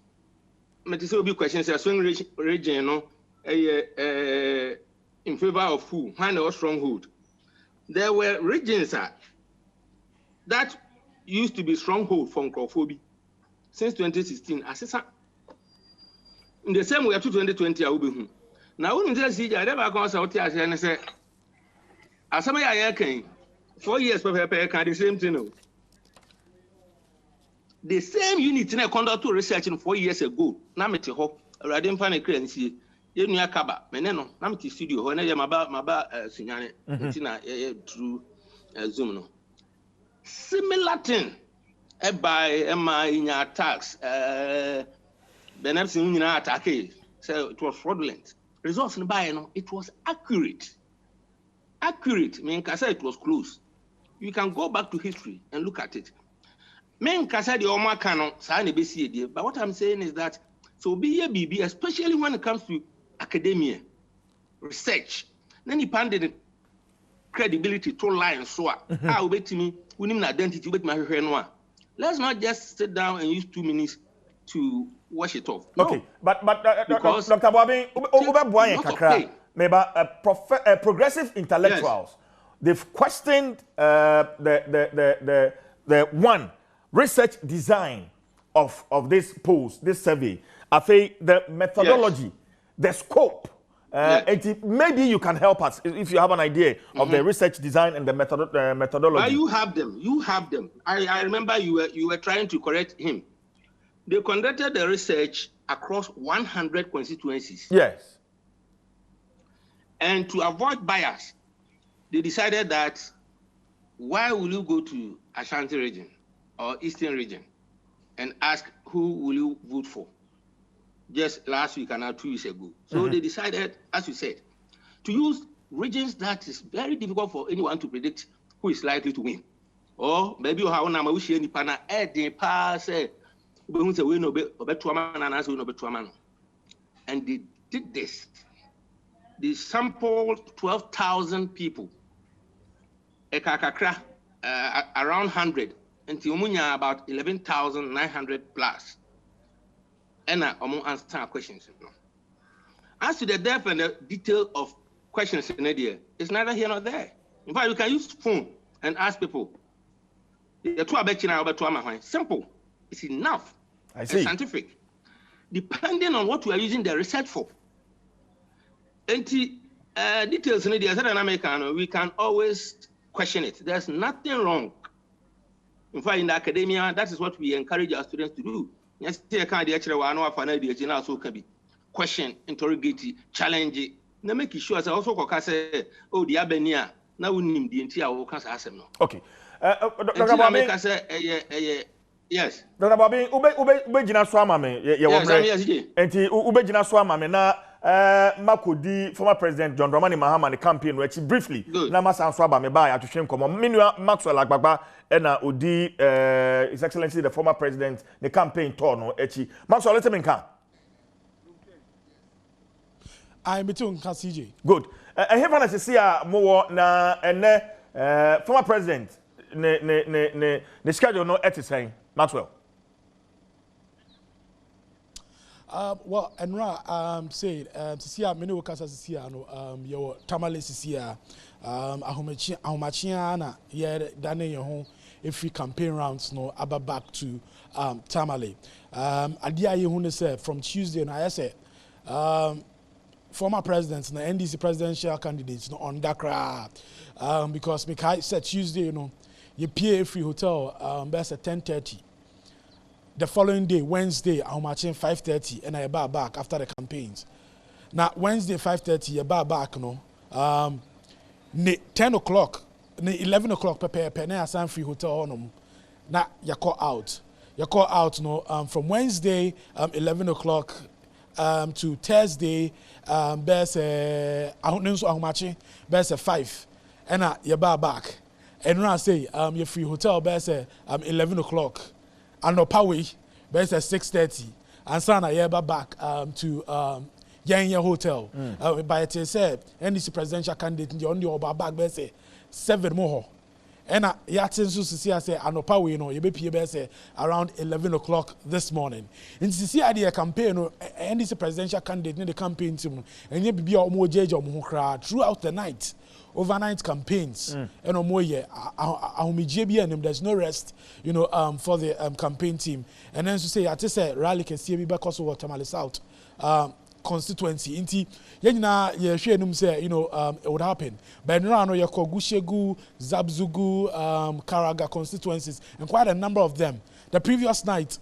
But this will be questions say swing region, no, in favor of who? Hand or stronghold. There were regions that used to be stronghold from Crawford since 2016. In the same way, up to 2020, I will be now. When you see, I never go out here and say, as some I came 4 years per the same thing. The same unit in a conduct to research in 4 years ago. Now, I didn't find a currency. You know, Kaba, Meneno, Namity studio, when I am about Signane, through Zoom. Similar thing by Emma in your tax, Benepsin in our attack, so it was fraudulent. Results in Bayano, it was accurate. Accurate, mean Kasa, it was close. You can go back to history and look at it. Men Kasa, the Oma Canon, Sani BC, but what I'm saying is that so be a BB, especially when it comes to academia, research, then he panded credibility to line so I will bet me we need an identity with my hair. Let's not just sit down and use 2 minutes to wash it off. No. Okay, but Dr. Boabin, maybe progressive intellectuals, yes. They've questioned the one research design of this polls, this survey. I think the methodology. Yes. The scope, maybe you can help us if you have an idea of the research design and the methodology. But you have them. You have them. I remember you were trying to correct him. They conducted the research across 100 constituencies. Yes. And to avoid bias, they decided that why will you go to Ashanti region or Eastern region and ask who will you vote for? Just last week and now 2 weeks ago. So they decided, as you said, to use regions that is very difficult for anyone to predict who is likely to win. Or maybe you have a wish any partner at the pass, and they did this. They sampled 12,000 people, around 100, until about 11,900 plus. And I'm answer questions. As to the depth and the detail of questions in India, it's neither here nor there. In fact, you can use phone and ask people. Simple. It's enough. I see. It's scientific. Depending on what you are using the research for. And details in India, as an American, we can always question it. There's nothing wrong. In fact, in the academia, that is what we encourage our students to do. Yes, they can't actually question, interrogate, challenge it. Now make sure as also say, oh, the Abenia, now we need the entire workers ask them. Okay. Dr. Bobby, yes. Dr. Bobby, ube jina swama me. Yes, enti ube jina swama me na makodi former president John Dramani Mahama the campaign which briefly na masa swaba me ba ya twehwe nkomo minua Maxwell Agbagba na odi His Excellency the former president the campaign tour no echi Maxwell let me nka I between CJ. Good. Heaven is see mo na ene former president ne schedule no etisay Maxwell. Well, Enra said to see many workers as see no your tamale see ahomachia yeah dane your home if we campaign rounds no aba back to tamale adia ye hu say from Tuesday and I say former presidents na NDC presidential candidates no on Dakra because Mikai said Tuesday you know you pay free hotel best at 10:30. The following day, Wednesday, I'm matching 5:30 and I bar back after the campaigns. Now, Wednesday, 5:30, you bar back, no. 10 o'clock, 11 o'clock, prepare, I sign free hotel on. Now, you call out. You call out, no, from Wednesday, 11 o'clock to Thursday, there's I'm matching, there's 5. And you bar back. And when I say, your free hotel, there's 11 o'clock. And no power, but it's at 6:30. And so I am back to Yanya Hotel. But it said, NDC presidential candidate in the only back, but say 7 more. And I see, I say, I know power, you know, you be say around 11 o'clock this morning. And to see the campaign, NDC presidential candidate in the campaign team, and you be more judge or more crowd throughout the night. Overnight campaigns and no more there's no rest, you know, for the campaign team. And then to say, I just say rally can see because of Tamale South constituency. Inti yena ye say, you know, it would happen. But now no your Gushegu, Zabzugu, Karaga constituencies, and quite a number of them. The previous night,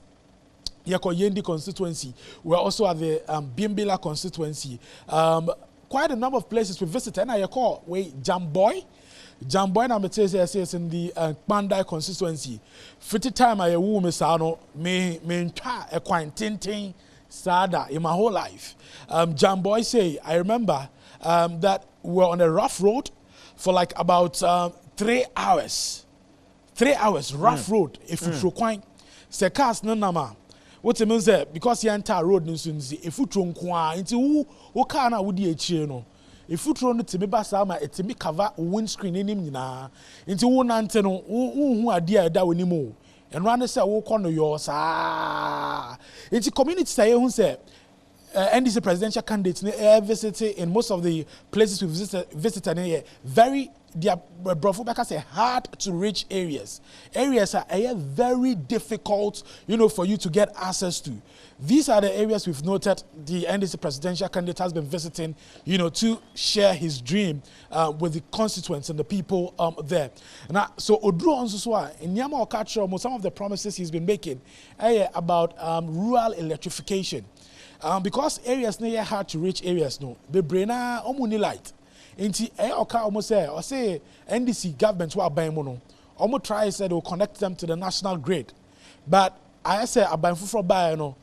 Yako Yendi constituency, we're also at the Bimbila constituency. Quite a number of places we visited, and I call Jamboy na metese in the Bandai constituency. 50 time I woman sano me twa a quintin sada in my whole life. Jamboy say I remember that we were on a rough road for like about 3 hours. 3 hours rough road if you quite se cars no nama. What it means that because the entire road is if you tron kwa into who can I would ye no. If you tron to me basama, it's me cover windscreen in him na into one anteno who are dear that we more and run say walk on yours. It's a community say who say NDC presidential candidates visited in most of the places we visited very their Brofubaka say hard to reach areas. Areas are very difficult, you know, for you to get access to. These are the areas we've noted the NDC presidential candidate has been visiting, you know, to share his dream with the constituents and the people there. Now, so Odro Onsuswa, in Nyama Okachro, some of the promises he's been making about rural electrification. Because areas near hard to reach areas, no, the brainer omuni light. Inti oka almost say or say NDC government wa ban mono. Almost try said will connect them to the national grid. But I say aban fufro buy no,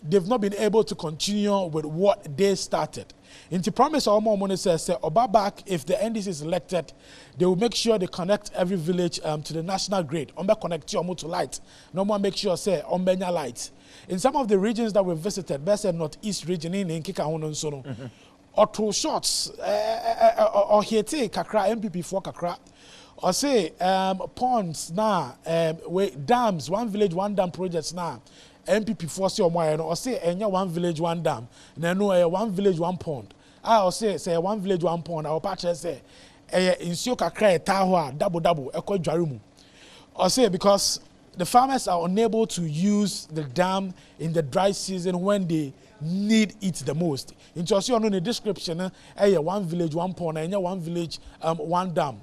they've not been able to continue with what they started. Inti promise almost money say oba back if the NDC is elected, they will make sure they connect every village to the national grid. Ombe connect you to light. No more make sure say ombenya light. In some of the regions that we visited, best northeast region in Kika Hononsono, or two shots, or Hete Kakra, MPP4 Kakra, or say ponds now, dams, one village, one dam projects now, MPP4 say or say enya one village, one dam, no one village, one pond. I say one village, one pond, our patch say in Sioka Kakra, Tahua, double, Eko Jarumu. Or say because the farmers are unable to use the dam in the dry season when they need it the most. In the description, one village, one pond, and one village, one dam.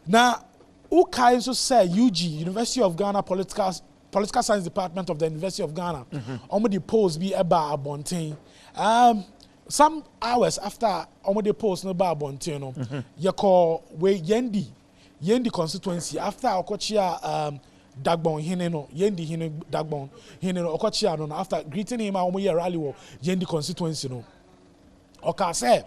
Now, Ukai also say UG, University of Ghana Political Science Department of the University of Ghana, the post be about Bontain. Some hours after the post no bar Bontain, you call we Yendi constituency after Okochia Dagbon Hineno, Yendi Hine Dagbon, Hineno, Okochiano, after greeting him at Omoya rally war, Yendi constituency. No. Oka say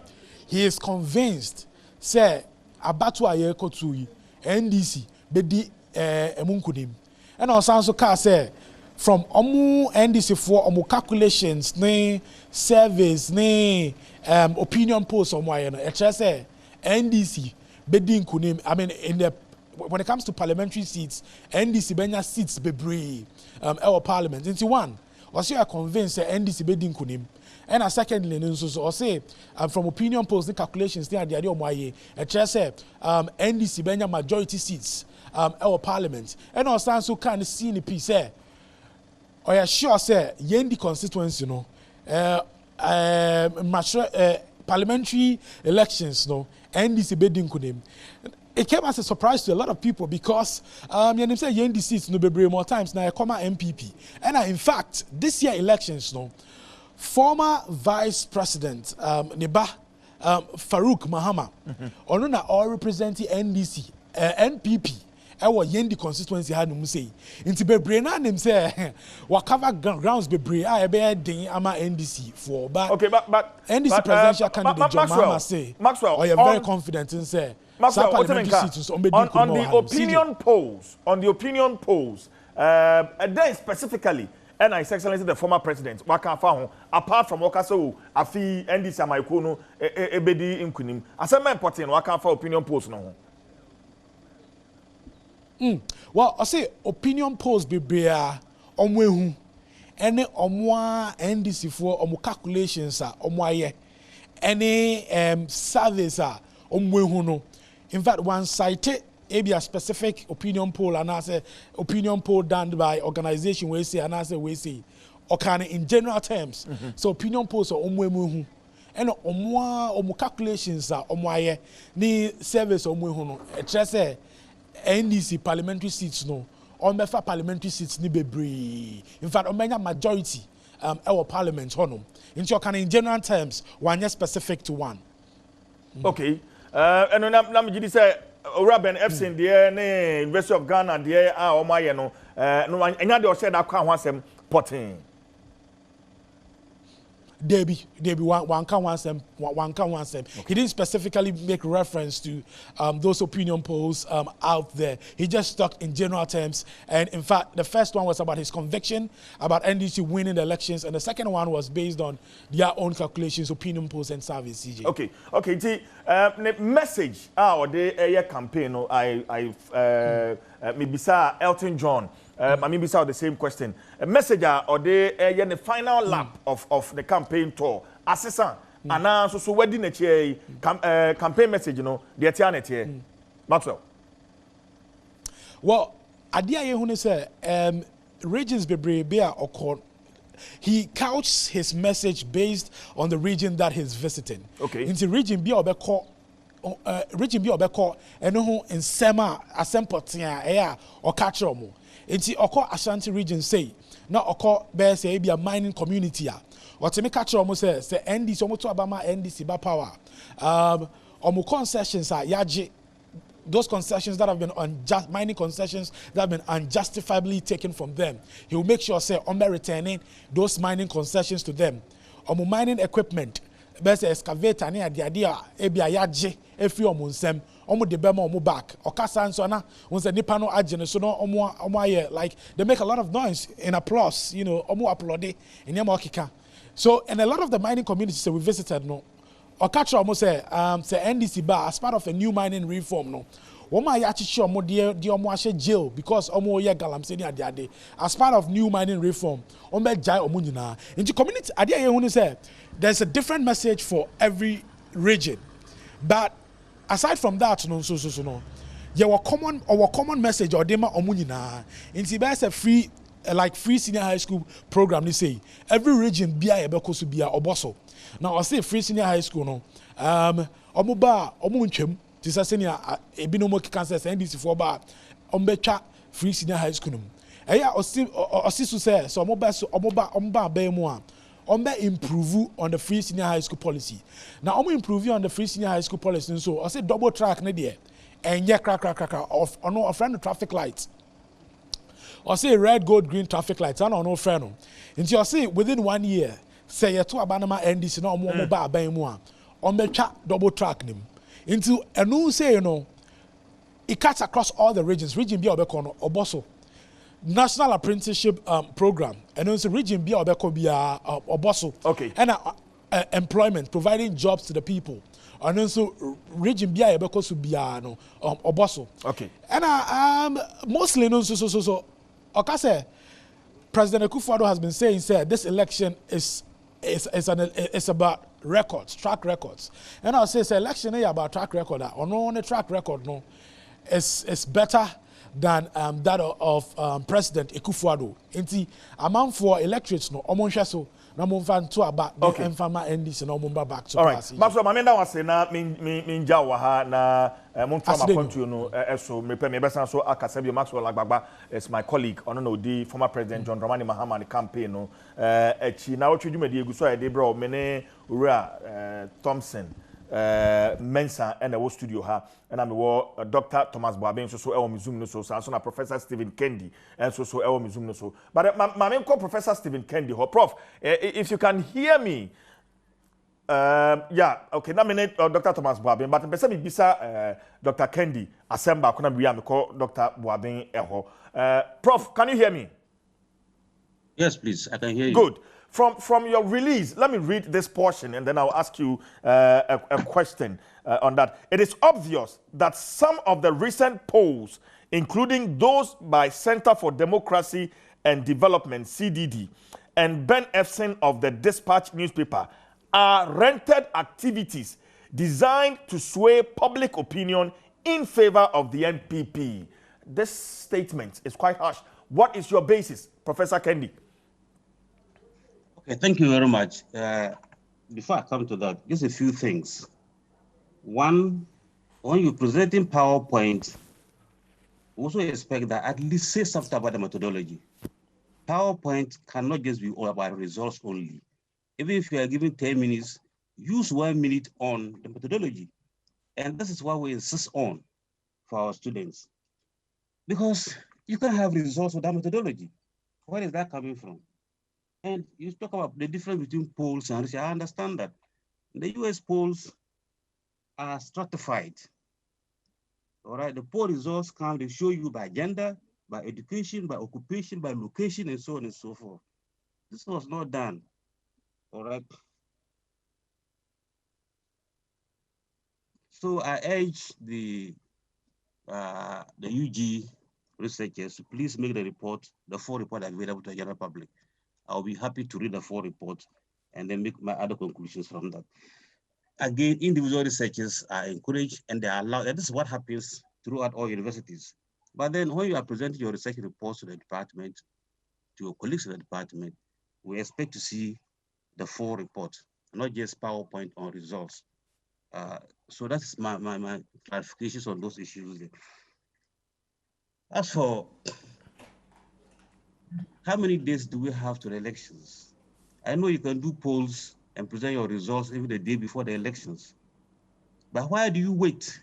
he is convinced, say, Abatu Ayeko Tui, NDC, Bedi Emunkudim. And also ka say, from Omu NDC for Omu calculations, ne surveys, ne opinion polls, Omo, say, NDC, Bedi Nkunim, I mean, in the when it comes to parliamentary seats, NDC benya seats bebree our parliament. Into one, or say I convinced that NDC bedin kunim. And secondly, so or say from opinion polls, the calculations they are the idea of why say NDC benya majority seats our parliament. And also so kind of see the piece say, or yeah sure say Yendi constituency, you know, parliamentary elections, no NDC bedin kunim. It came as a surprise to a lot of people because you say Yendi seats no be more times now come MPP. And in fact, this year elections, no, former Vice President Neba Farouk Mahama, onuna all representing NDC, NPP. Our Yendi constituency had no say. Into bebre na nim say wa cover grounds bebre I be den ama NDC for but okay but NDC presidential candidate John Mahama say Maxwell or you're very confident in say Maxwell, on the opinion polls, and then specifically, and His Excellency the former president, apart from Wakaso, Afi, NDC, Amaikono, Ebedi, Inkunim, as a man important, Wakafa opinion polls no. Well, I say opinion polls be bear omwehu, any omwa NDC for omu calculations are omwaye, any surveys are omwehu no. In fact, one cited a specific opinion poll and I say opinion poll done by organization we say and I say we say or kind of in general terms. So opinion polls are omwehu and omu calculations are omwaye ni service omwehu no. Just say NDC parliamentary seats no. Omefa parliamentary seats ni bebre. In fact, omenya majority our parliament honum. In general terms, one is specific to one. Okay. And I'm going to say, Oraben FC, the University of Ghana, the Omaye, no, and I said I can't want some potting. Debbie, one can want them. He didn't specifically make reference to those opinion polls out there. He just stuck in general terms. And in fact, the first one was about his conviction about NDC winning the elections, and the second one was based on their own calculations, opinion polls, and service. CJ. Okay. The message or the campaign. Maybe sir Elton John. Maybe the same question. A messenger or the final lap of the campaign tour. Assessor, and so wedding a campaign message, you know, the eternity. Maxwell. Well, Adia Yehune say, regions Bebre or court. He couched his message based on the region that he's visiting. Okay. Into region B or region B or and no in Sema, Asempotia, or Catchomo. It's Oko Ashanti region say, not Oko Bear say be a mining community. What to me catch almost say NDC almost to Abama NDC ba power. omo concessions are yaje. Those concessions that have been mining concessions that have been unjustifiably taken from them, he will make sure say returning those mining concessions to them. Omo mining equipment, best excavator ne ade ebi ayaje efi omo nsem, omo de bema omo back. Okasa nso na won nipa no agene so no omo aye like they make a lot of noise in applause, you know, omo applaud in okika. So in a lot of the mining communities that we visited, no, Okatra almost say NDC bar as part of a new mining reform, no. Woma ya chichi omo de omo ashe jail because omo ye galamsey ni ade as part of new mining reform. Omo jai omo nyina. Into community ade ye hu say there's a different message for every region. But aside from that, no so no. Our common message or dema omo nyina. Into be say free like free senior high school program they say every region bia ebeko so bia oboso. Now I say free senior high school no omo ba omo ntwam ti say senior ebinom cancer NDC for ba ombetwa free senior high school no eya osi so say so omo ba mu a omo improve on the free senior high school policy. Now omo improve on the free senior high school policy so I say double track ne there enye kra of ono friend traffic lights. Or say red, gold, green traffic lights. I don't know, friend. And you see within 1 year, say you to abanama NDC no more mobile by more on the chat double track them into a new say you know it cuts across all the regions. Region B Obekono Oboso National Apprenticeship Program and also Region B Obeko be Oboso. Okay. And employment, providing jobs to the people. And also Region B Obeko to be no Oboso. Okay. And mostly no so Okase, President Akufo-Addo has been saying, this election is about records, track records. And I'll say, election is about track record. Or no, on the track record, no, it's better than that of President Akufo-Addo. Inti amount for electorates, no, so na mumfa to about the enfama NDC no mumba back to pass. All right. Maso mamenda wase na minja wa ha na mumfa makontu no eso mepe me besa so akasebio Maxwell Agbagba is my colleague ono no di former president John Dramani Mahama campaign no echi na otwe dwumadi egu so e dey bro me ne Ura Thompson Mensa and the studio ha and I'm Dr. Thomas Boaben so ewo mizum no so na Professor Stephen Kendi and so ewo mizum no so but my main call Professor Stephen Kendi ho prof if you can hear me yeah okay na minute Dr. Thomas Boaben but pese bi bisa Dr. Kendi asemba kuna bi am call Dr. Boaben eho prof can you hear me? Yes please, I can hear you. Good. From your release, let me read this portion and then I'll ask you a question on that. It is obvious that some of the recent polls, including those by Center for Democracy and Development, CDD, and Ben Efson of the Dispatch newspaper, are rented activities designed to sway public opinion in favor of the NPP. This statement is quite harsh. What is your basis, Professor Kendi? Okay, thank you very much. Before I come to that, just a few things. One, when you're presenting PowerPoint, also expect that at least say something about the methodology. PowerPoint cannot just be all about results only. Even if you are given 10 minutes, use 1 minute on the methodology. And this is what we insist on for our students. Because you can have results without methodology. Where is that coming from? And you talk about the difference between polls and research. I understand that. The US polls are stratified. All right, the poll results come, they show you by gender, by education, by occupation, by location, and so on and so forth. This was not done. All right. So I urge the UG researchers to please make the report, the full report available to the general public. I'll be happy to read the full report and then make my other conclusions from that. Again, individual researchers are encouraged and they are allowed, and this is what happens throughout all universities. But then when you are presenting your research reports to the department, to your colleagues in the department, we expect to see the full report, not just PowerPoint on results. So that's my clarifications on those issues there. As for how many days do we have to the elections? I know you can do polls and present your results even the day before the elections. But why do you wait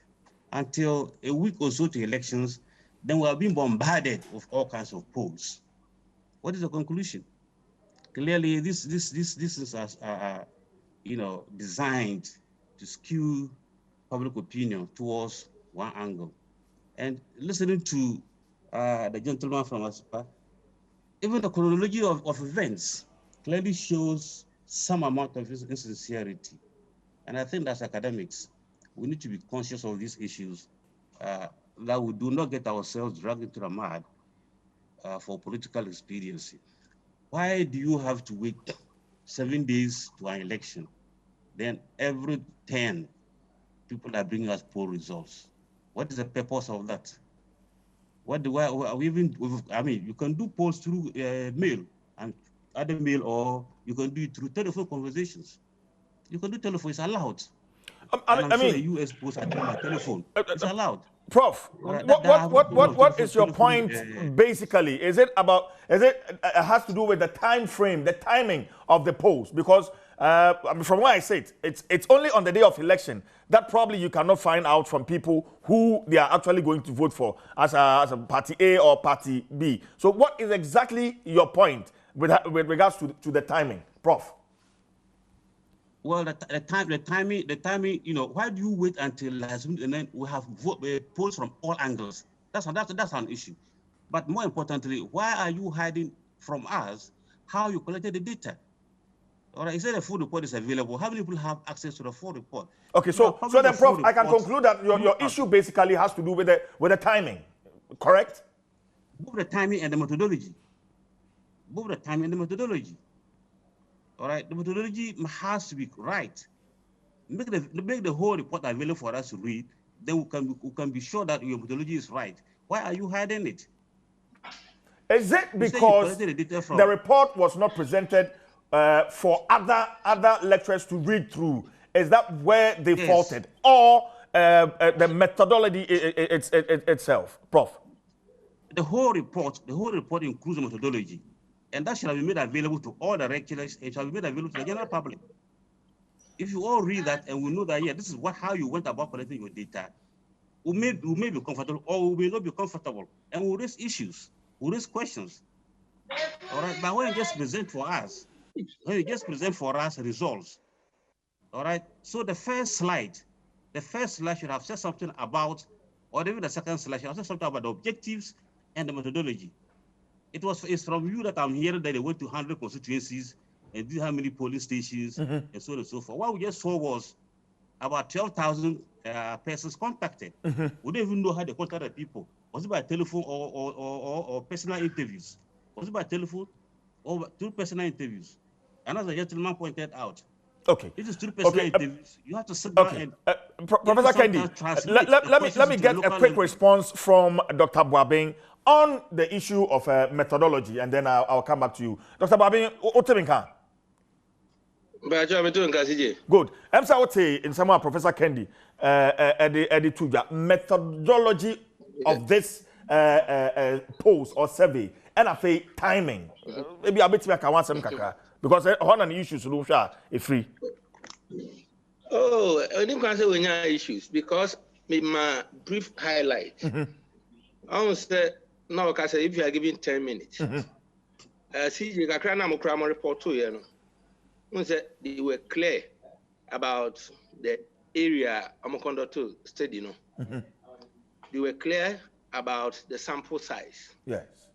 until a week or so to elections? Then we are being bombarded with all kinds of polls. What is the conclusion? Clearly, this is designed to skew public opinion towards one angle. And listening to the gentleman from Aspa, even the chronology of events clearly shows some amount of insincerity. And I think as academics, we need to be conscious of these issues, that we do not get ourselves dragged into the mud for political expediency. Why do you have to wait 7 days to an election? Then every 10 people are bringing us poll results. What is the purpose of that? You can do polls through mail and other mail, or you can do it through telephone conversations. You can do telephone, it's allowed. I'm sure the US polls are doing by telephone. It's allowed. Prof, what is your point basically? Is it has to do with the time frame, the timing of the polls? Because from what I said, it's only on the day of election that probably you cannot find out from people who they are actually going to vote for as a party A or party B. So what is exactly your point with regards to the timing, Prof? Well, the timing, why do you wait until last minute and then we have polls from all angles? That's an issue. But more importantly, why are you hiding from us how you collected the data? All right, you said the full report is available. How many people have access to the full report? Okay, so then, Prof, I can conclude that your issue basically has to do with the timing, correct? Both the timing and the methodology. Both the timing and the methodology. All right, the methodology has to be right. Make the whole report available for us to read. Then we can be sure that your methodology is right. Why are you hiding it? Is it because the report was not presented for other lecturers to read through? Is that where they faulted, or the methodology itself, Prof? The whole report includes the methodology. And that should have been made available to all the lecturers. It shall be made available to the general public. If you all read that and we know that, this is how you went about collecting your data, we may be comfortable or we may not be comfortable. And we'll raise issues, we'll raise questions. All right, but when you just present for us results, all right? So the first slide should have said something about, or even the second slide should have said something about the objectives and the methodology. It's from you that I'm hearing that they went to 100 constituencies and did how many polling stations and so on and so forth. What we just saw was about 12,000 persons contacted. We don't even know how they contacted people. Was it by telephone or personal interviews? Was it by telephone or through personal interviews? And as the gentleman pointed out, this is through personal interviews. You have to sit down and Professor Kendi, let me get a quick response from Dr. Boabeng on the issue of methodology, and then I'll come back to you. Dr. Boabeng, Oteminka. Good. I'm saying in some Professor Kendi, methodology of this post or survey, and I say timing. Maybe a bit like I want some kaka because one of the issues solution is free. Oh, I didn't answer when you issues because my brief highlight. I want to say now, because if you are giving 10 minutes, see, you can report to you. They were clear about the area I'm going to study. They were clear about the sample size. Yes.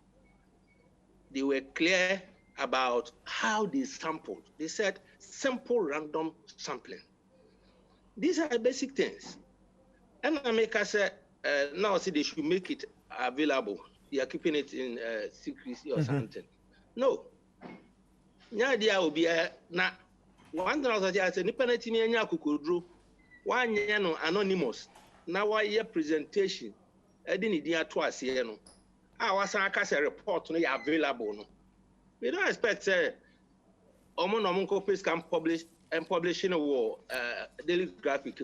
They were clear about how they sampled. They said simple random sampling. These are basic things. And America said now see they should make it available. They are keeping it in secrecy or something. No. The idea will be na one thing I said, Nipanati Nya Kukudru, 1 year no anonymous. Now 1 year presentation. I didn't idea twice here. No. I was a report no available. No. We don't expect Omo pace can publish and publishing a war daily graphic.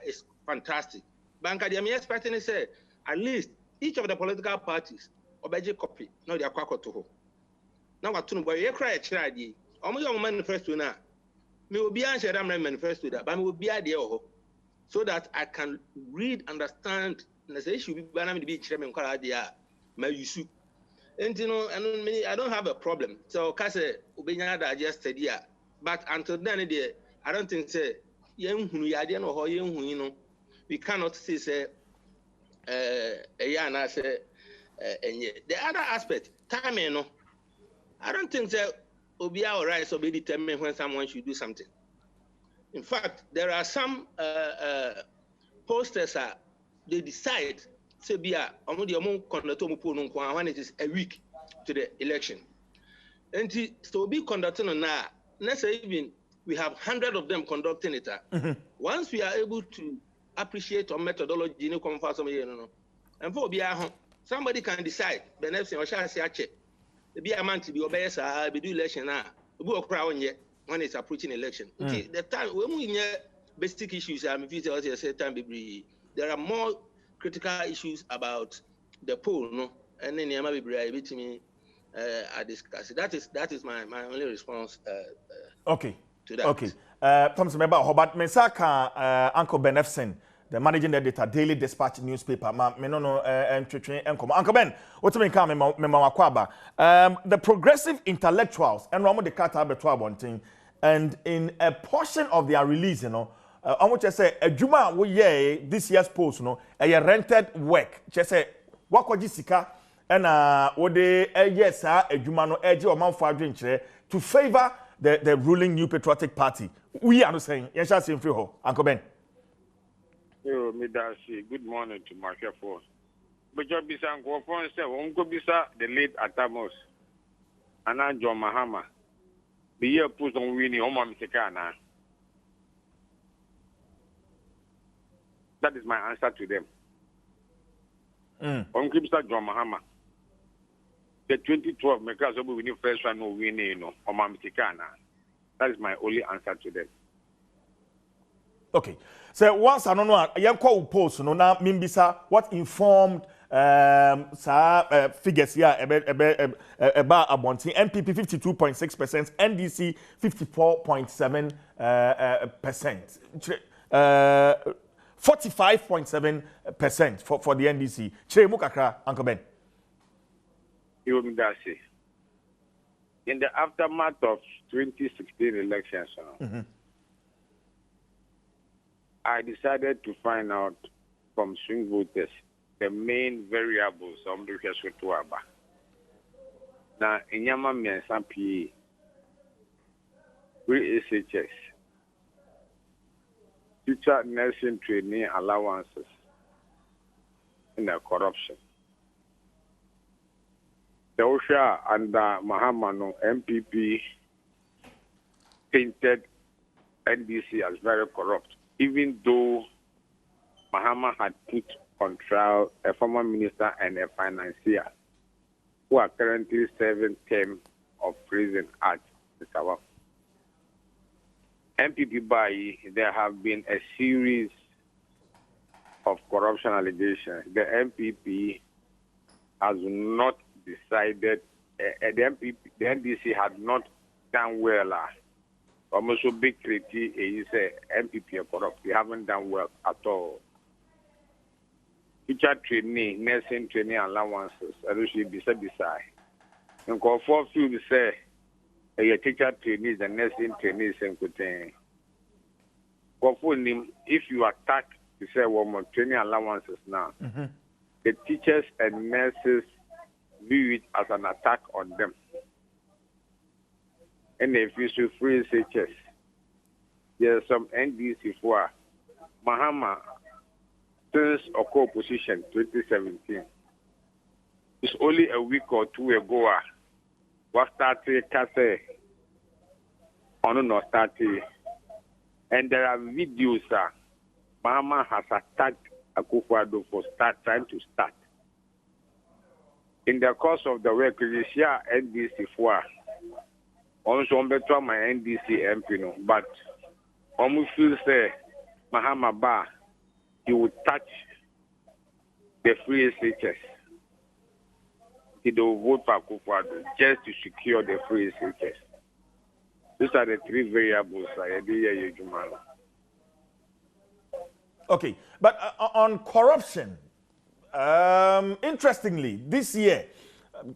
Is fantastic. Banka they are expecting to say at least each of the political parties obeje copy. No, they are kwakoto. Now what to know? You cry a child. Omo young manifesto na. Me will be answered. I'm manifesto that, but me will be idea. so that I can read, understand. And I say, should be banana be chairman my use. And you know, and I don't have a problem. So, Kase, Ubenya just said, yeah. But until then, I don't think say, young who you know how young you know, we cannot say, and I say, the other aspect, time, you know, I don't think that Obia or rights will be determined when someone should do something. In fact, there are some posters they decide say when it is a week to the election. And so be conducting on now. Let's say even we have 100 of them conducting it. Once we are able to appreciate our methodology, and for somebody can decide the next thing or shall say be a man to be obeyed, be do election now. We go crowd yet when it's approaching election. Okay, the time when we basic issues, there are more critical issues about the poll, no, and then you might be me. I discuss it. That is my only response. Okay. To that. Okay. Thompson, member Hobart Mensaka, Uncle Ben Efson, the managing editor, Daily Dispatch newspaper. Uncle Ben, what's me come, the progressive intellectuals and Romo de Kata Betua Bonting, and in a portion of their release, you know. I want to say, a Juma, this year's post, you know, a rented work. Just say, what could you sika? And ode yes, a Juma no edge or man for drink to favor the ruling New Patriotic Party. We are not saying, yes, I see him Uncle Ben. Yo, Midasi, good morning to my careful. But your Bisan go for say, Uncle Bisa, the late Atamos, and John Mahama. The year put on winning Omam Sekana. That is my answer to them. Uncle Bisa John Mahama. The 2012 because we win first one no winning no Omam Sekana. That is my only answer to them. Okay. So once I don't know, I call post no na mimbisa what informed figures here about Abonti NPP 52.6%, NDC 54.7%, 45.7% for the NDC. Chere mukakra, Uncle Ben. In the aftermath of 2016 elections, I decided to find out from swing voters the main variables of the Keswituaba. Now, in Yama Miansampi, SHS, teacher nursing training allowances, and the corruption. The OSHA under Mahamano MPP painted NDC as very corrupt, even though Mahama had put on trial a former minister and a financier who are currently serving term of prison at Sawa. MPP by there have been a series of corruption allegations. The MPP has not decided, the NDC had not done well. Almost so big critique is MPP are corrupt. They haven't done well at all. Teacher training, nursing training allowances, I should be said beside. And call for few say a teacher trainees and nursing trainees and contain. If you attack to say more training allowances now, the teachers and nurses view it as an attack on them. And if you should free SHS, there's some NDC for Mahama since a co-opposition 2017. It's only a week or two ago. What started Kase on no started. And there are videos Mahama has attacked Akufo-Addo for trying to start. In the course of the work, we share NDC for also on better my NDC MP, no, but almost feel say Mahama Ba, he would touch the free SHS. He will vote for Akufo-Addo just to secure the free SHS. These are the three variables I did. Okay, but on corruption, interestingly, this year,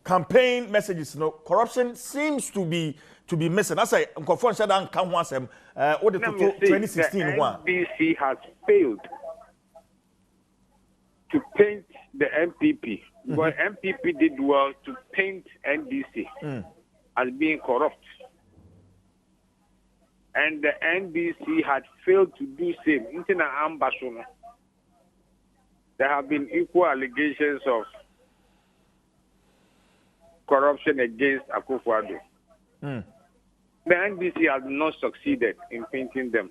campaign messages, corruption seems to be missing. As I confirmed, said that can once 2016 one. NDC has failed to paint the MPP. But MPP did well to paint NDC as being corrupt. And the NDC had failed to do same. There have been equal allegations of corruption against Akufo-Addo. The NDC has not succeeded in painting them.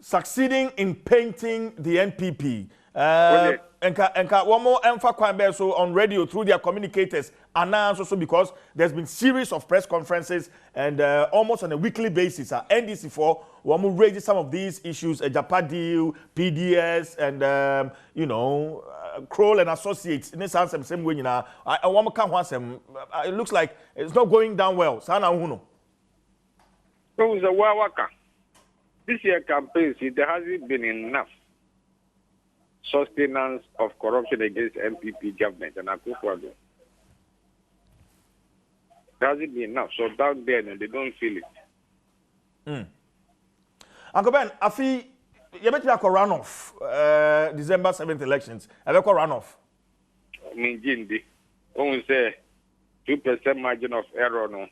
Succeeding in painting the NPP. Enka one more emphasis so on radio through their communicators announce also because there's been series of press conferences and almost on a weekly basis NDC4 one more raise some of these issues Japan deal, PDS and Kroll and Associates in this answer same way I want to come once it looks like it's not going down well. Sana Huno. This year campaign, there hasn't been enough sustenance of corruption against MPP government and Akufo-Addo. There hasn't been enough. So down there, they don't feel it. Uncle Ben, I feel you better like a runoff. December 7th elections. I will call runoff. Minjindi, when we say 2% margin of error, no,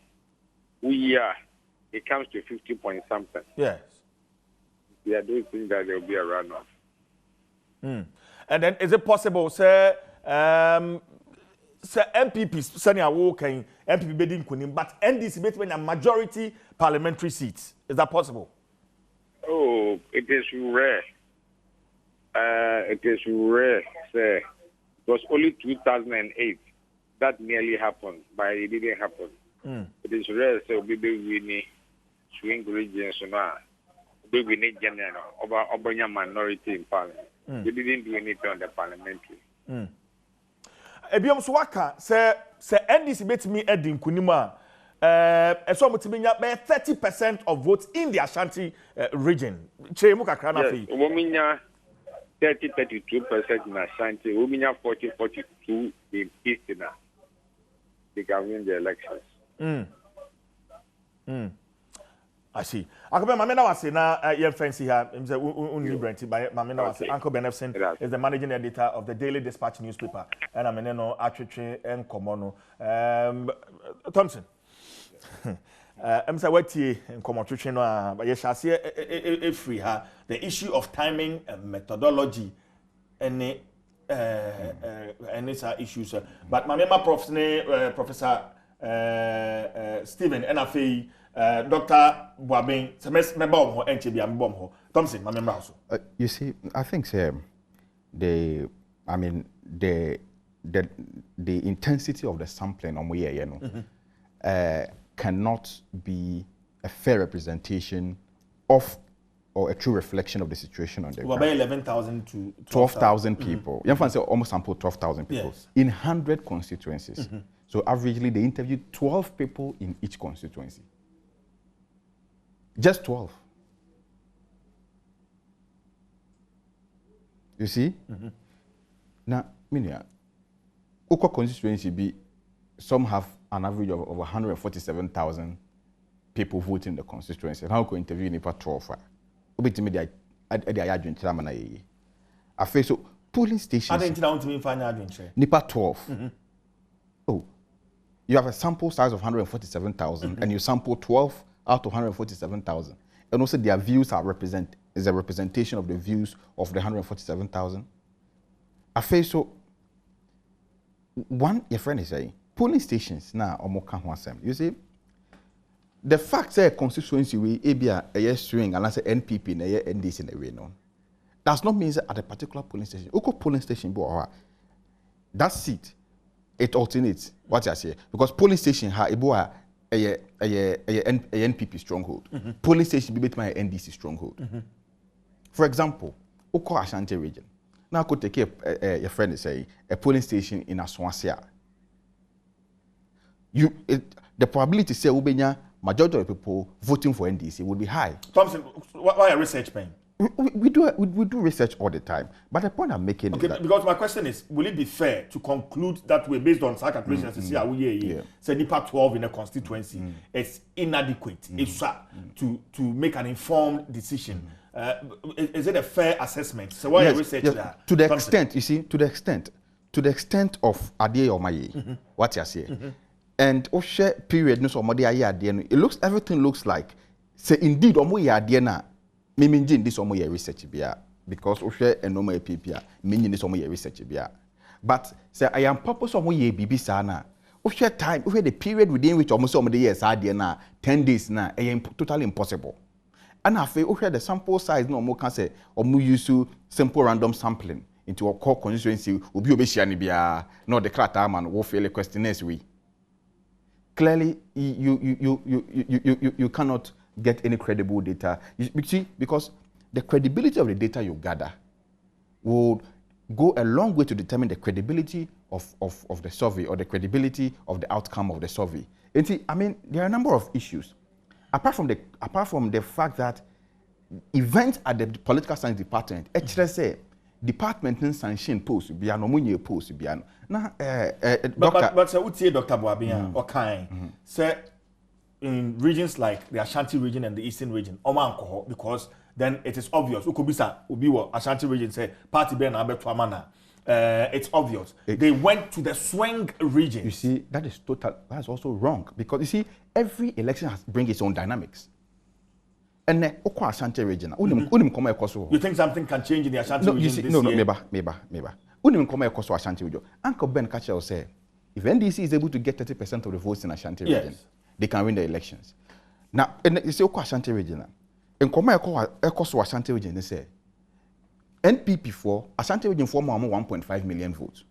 it comes to 50 point something. Yes. I don't think that there will be a runoff. And then is it possible, sir, MPP, Sanya Woken, MPP Bedin Kunim, but NDC between a majority parliamentary seats? Is that possible? Oh, it is rare. It is rare, sir. It was only 2008 that nearly happened, but it didn't happen. It is rare, so we need swing regions now. We need general over minority in parliament. We didn't do anything on the parliamentary. Ebiom Swaka say NDC bet me Edin Kunima. So much 30% of votes in the Ashanti region. Chemuka Kranafi. Wominya 30-32% in Ashanti. Wominya 40-42 in Eastern. They can win the elections. I see. Uncle Ben, Mamena was na your fancy here. I'm saying Unibranty by Mamena was Uncle Benefson is the managing editor of the Daily Dispatch newspaper, and I'm in Atwiche and Komono. Thompson. I'm saying what he and Komono no, but yes, I see a free her the issue of timing and methodology and it's issues. But Mamema Professor Stephen NFA. Dr. Boabeng, Thompson, my member also. You see, I think the intensity of the sampling on cannot be a fair representation of or a true reflection of the situation on the ground. About 11,000 to 12,000 people. You say almost sampled 12,000 people in 100 constituencies. So averagely, they interviewed 12 people in each constituency. Just 12. You see? Now, Minia, Uko constituency be some have an average of over 147,000 people voting in the constituency. And how can interview in 12? Ultimately, I feel so polling stations. I didn't want to mean final Nipa 12. Oh, you have a sample size of 147,000 and you sample 12 out of 147,000. And also their views is a representation of the views of the 147,000. I feel so. One, your friend is saying, polling stations now, you see, the fact that constituency we a swing and I say NPP and NDC in a way no, does not mean that at a particular polling station, polling station, that seat, it alternates. What I say, because polling station a NPP stronghold. Polling station be my NDC stronghold. For example, Oko Ashanti region. Now I could take your friend is saying a polling station in Aswansia. The probability say ubenya majority of the people voting for NDC would be high. Thompson, why are research paying? We do research all the time, but the point I'm making is that because my question is, will it be fair to conclude that way based on calculations to see how we say NIPA 12 in a constituency is inadequate to make an informed decision? Is it a fair assessment? So why research that? To the extent, you see, to the extent of Adie Omaye, what you say, and share period no so everything looks like say indeed Omoye Adie na me mean this Omoye research bia because share a normal PPA meaning this Omoye research bia. But say I am purpose Omoye bibi sana. Share time, the period within which almost some years Adie na 10 days na totally impossible. And I feel the sample size no more can say or use simple random sampling into a core constituency will be obesianibia, not the crata man will fail a questionnaires we. Clearly, you cannot get any credible data. You see, because the credibility of the data you gather will go a long way to determine the credibility of the survey or the credibility of the outcome of the survey. And see, I mean, there are a number of issues. Apart from the fact that events at the political science department, actually say department in sanction post biano munye post biano na but say utie Dr. Boabia okay say in regions like the Ashanti region and the Eastern region oman because then it is obvious ukobisa obi wo Ashanti region say party be na abeto amana it's obvious they went to the swing region. You see, that's also wrong because you see every election has bring its own dynamics. And then, Ashanti region. You think something can change in the Ashanti region this year? Maybe. Unim come across Ashanti region. Uncle Ben Kacha will say, if NDC is able to get 30% of the votes in Ashanti region, they can win the elections. Now, you say Ashanti region. And come across Ashanti region, they say, NPP for Ashanti region for more 1.5 million votes.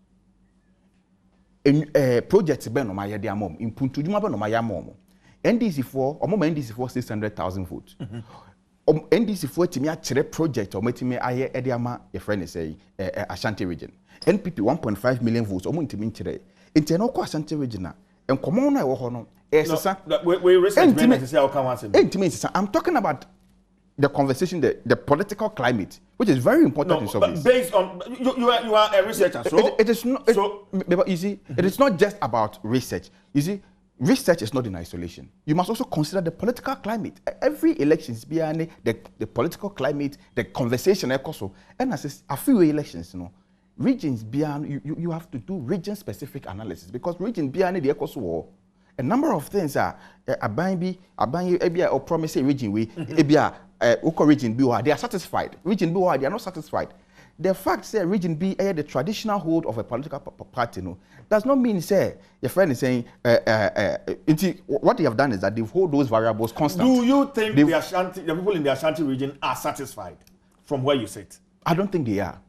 Projects Ben on my mom, in Puntujuma Ben on my mom. NDC for NDC for 600,000 votes. NDC for Timia Chere project or Metime Aye Ediama, your friend is say Ashanti region. NPP 1.5 million votes or Muntimin Chere. Internoko Ashanti region. And come on, I'm talking about the conversation, the political climate, which is very important in service. Based on you are a researcher, so it is not. You see, it is not just about research. You see, research is not in isolation. You must also consider the political climate. Every election is behind the political climate, the conversation. And as a few elections, regions beyond you have to do region-specific analysis because region beyond the ECOSO war. A number of things are or promise a region we region B they are satisfied. Region B they are not satisfied. The fact that region B the traditional hold of a political party does not mean say your friend is saying what they have done is that they've hold those variables constant. Do you think the people in the Ashanti region are satisfied from where you sit? I don't think they are.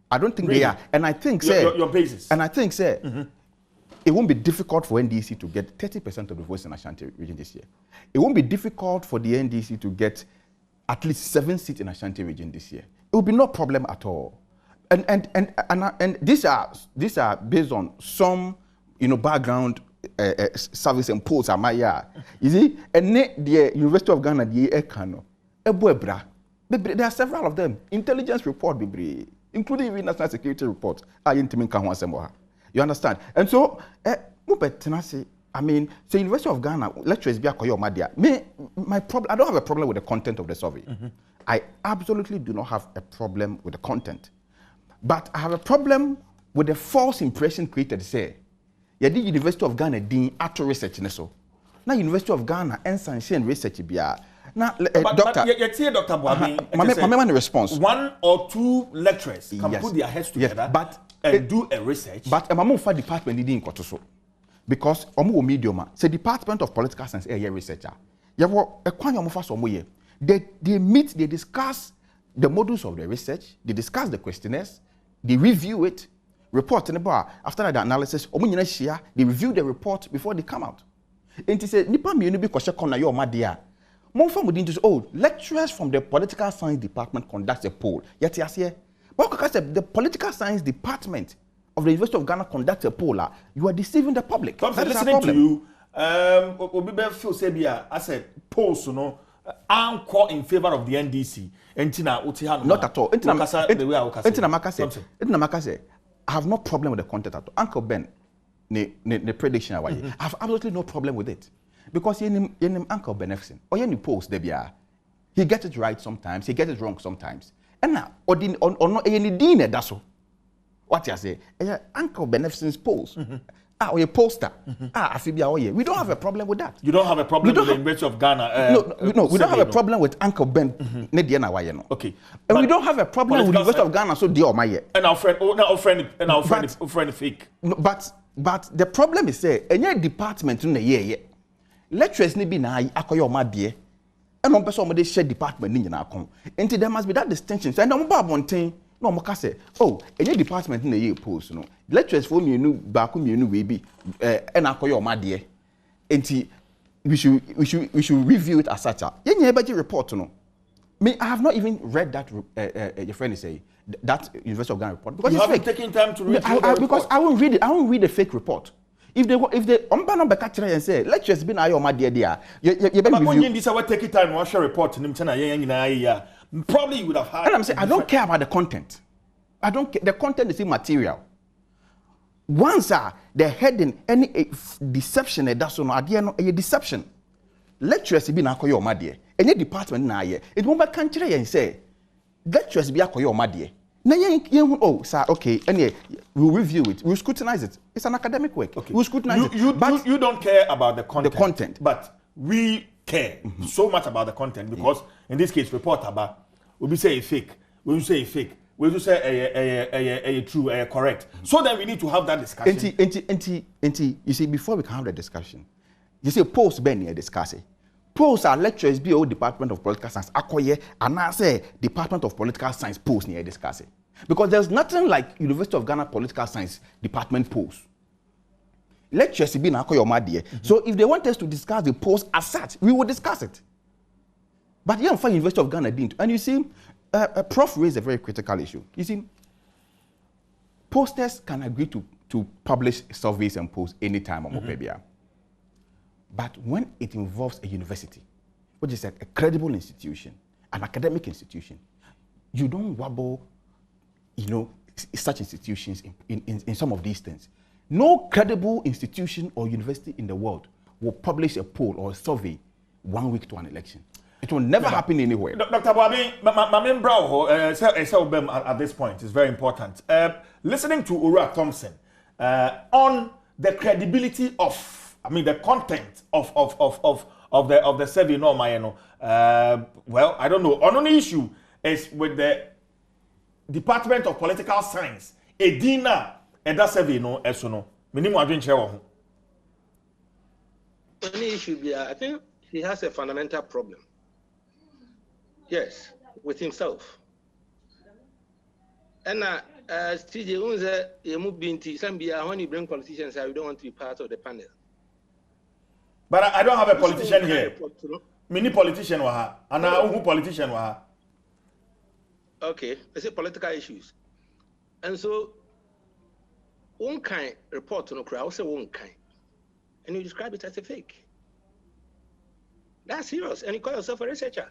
They are. And I think your basis. And I think it won't be difficult for NDC to get 30% of the votes in Ashanti region this year. It won't be difficult for the NDC to get at least 7 seats in Ashanti region this year. It will be no problem at all. And these are based on some background service and polls are my you see, and the University of Ghana the Ekano Ebuebra. There are several of them. Intelligence report including even national security report. You understand? And so, I mean, the University of Ghana lecturers be my problem. I don't have a problem with the content of the survey. I absolutely do not have a problem with the content, but I have a problem with the false impression created. Say, you did University of Ghana doing actual research so. Now University of Ghana and sanction research biya. Now, Doctor Boabin, response. 1 or 2 lecturers can put their heads together, and do a research. But a department didn't go to so because medium say Department of Political Science researcher. They meet, they discuss the models of the research, they discuss the questionnaires, they review it, report in the bar. After that analysis, they review the report before they come out. And he said, Nipa mi be koshe kona yo madia. More from within this, lecturers from the Political Science Department conduct a poll. Yet here, the Political Science Department of the University of Ghana conducts a poll. You are deceiving the public. I'm listening to you. Obi be feel say bia I said polls no anchor in favor of the NDC. Entina uti ha. Not at all. Entina Maka say I have no problem with the content at all. Uncle Ben, the prediction I have absolutely no problem with it. Because in Uncle Beneficent, or any post there, he gets it right sometimes, he gets it wrong sometimes. And now, or not any dinner, that's all. What you say? Uncle Beneficent's post. Or a poster. I feel we don't have a problem with that. You don't have a problem with the University of Ghana? No, we don't have a problem with Uncle Ben. Okay. And we don't have a problem with the University of Ghana, so dear, my and our friend fake. But the problem is, any department in the year, lecturers need be na akoyo ma de. And one person they share department ni na kon. Until there must be that distinction. So and no ba bonten no mo ka say, oh, any department in the year post no. Lecturers for me ba ko mienu we bi and akoyo ma de. Until we should review it as such. Yenye budget report no. Me, I have not even read that your friend is saying that University of Ghana report because you it's haven't fake. Taken time to read the because report. I won't read it. I won't read the fake report. If they umbano be catch and say lectures been ayo ma dear you better review. This I take time to watch a report and probably you would have had. And I'm saying I don't care about the content. I don't care. The content is immaterial. Once the heading any deception that's no idea no a deception. Lecturers be na akoyo ma dear. Any department na ye. It won't be country and say lecturers be akoyo ma dear. Oh, sir, okay, anyway, we'll review it, we'll scrutinize it. It's an academic work. Okay. We'll scrutinize it. But you don't care about the content. The But we care so much about the content because in this case, report about we say fake, we say fake, we say true, correct. So then we need to have that discussion. You see, before we can have the discussion, you see, post Ben discussing. Posts are lecturers be old Department of Political Science akoye and I say Department of Political Science post near discussing. Because there's nothing like University of Ghana Political Science Department post. Lecturers be na akoye omadie. So if they want us to discuss the post as such, we will discuss it. But you don't find University of Ghana didn't. And you see, Prof raised a very critical issue. You see, posters can agree to publish surveys and posts anytime on Mopebia. But when it involves a university, which is a credible institution, an academic institution, you don't wobble, such institutions in some of these things. No credible institution or university in the world will publish a poll or a survey 1 week to an election. It will never happen anywhere. Dr. Boabi, my main brow at this point is very important. Listening to Ura Thompson on the credibility of the content of the survey, no, well, I don't know. On an issue is with the Department of Political Science. Edina, and that survey, no, no. Minimum adventure. Any issue, I think he has a fundamental problem. Yes, with himself. And TJ, when you bring politicians, I don't want to be part of the panel. But I don't have a politician here. Many politician waha. And who politician waha. Okay, I say political issues. And so one kind report to no crowd, say one kind. And you describe it as a fake. That's serious. And you call yourself a researcher.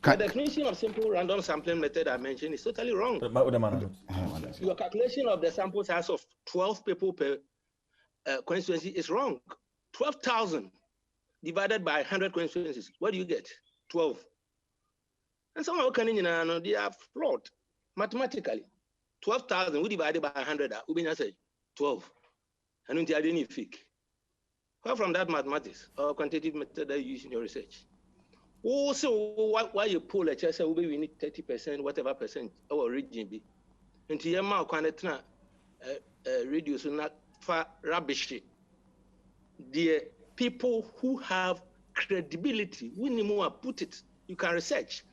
The definition of simple random sampling method I mentioned is totally wrong. Your calculation of the sample size of 12 people per constituency is wrong. 12,000 divided by 100 constituencies. What do you get? 12. And some of they are flawed mathematically. 12,000 we divided by 100. We say 12. And until I didn't fake. Apart from that mathematics or quantitative method that you use in your research. Also, why you pull a chest, we need 30%, whatever percent our region be. Until your mouth can reduce not for rubbish. The people who have credibility, we need more put it. You can research.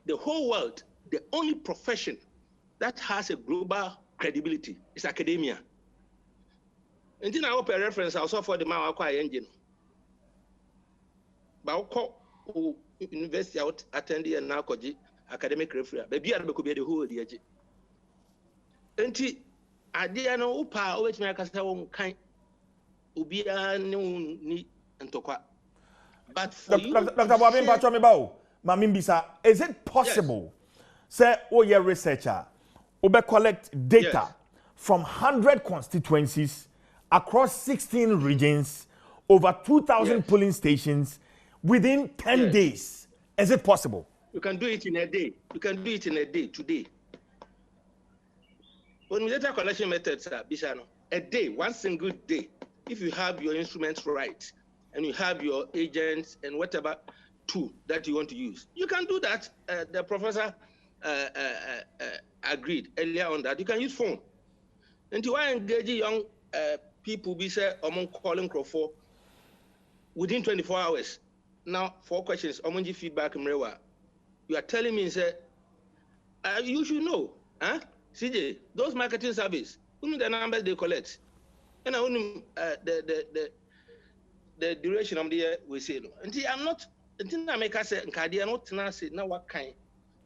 The whole world, the only profession that has a global credibility is academia. And then I open a reference also for the Mawakwa engine. But university out attending and now academic referral. Baby, I could be the whole year. And I didn't know upa which make us kind. ubia ni ntokwa. But for you, Dr. Boabin Pachomibao, Mamimbisa, is it possible, say, oh, you're a researcher, ube collect data from 100 constituencies across 16 regions, over 2,000 polling stations within 10 days? Is it possible? You can do it in a day. You can do it in a day, today. When we data collection methods are, Bishano, a day, one single day, if you have your instruments right, and you have your agents and whatever tool that you want to use, you can do that. The professor agreed earlier on that you can use phone. And you are engaging young people, be say among calling for within 24 hours. Now, 4 questions. Among feedback, Mrewa, you are telling me, say, you should know, huh? CJ, those marketing service, only the numbers they collect, and only the duration of the year we say no. Until I'm not, until I make us say, "Nkadia not now say now what kind."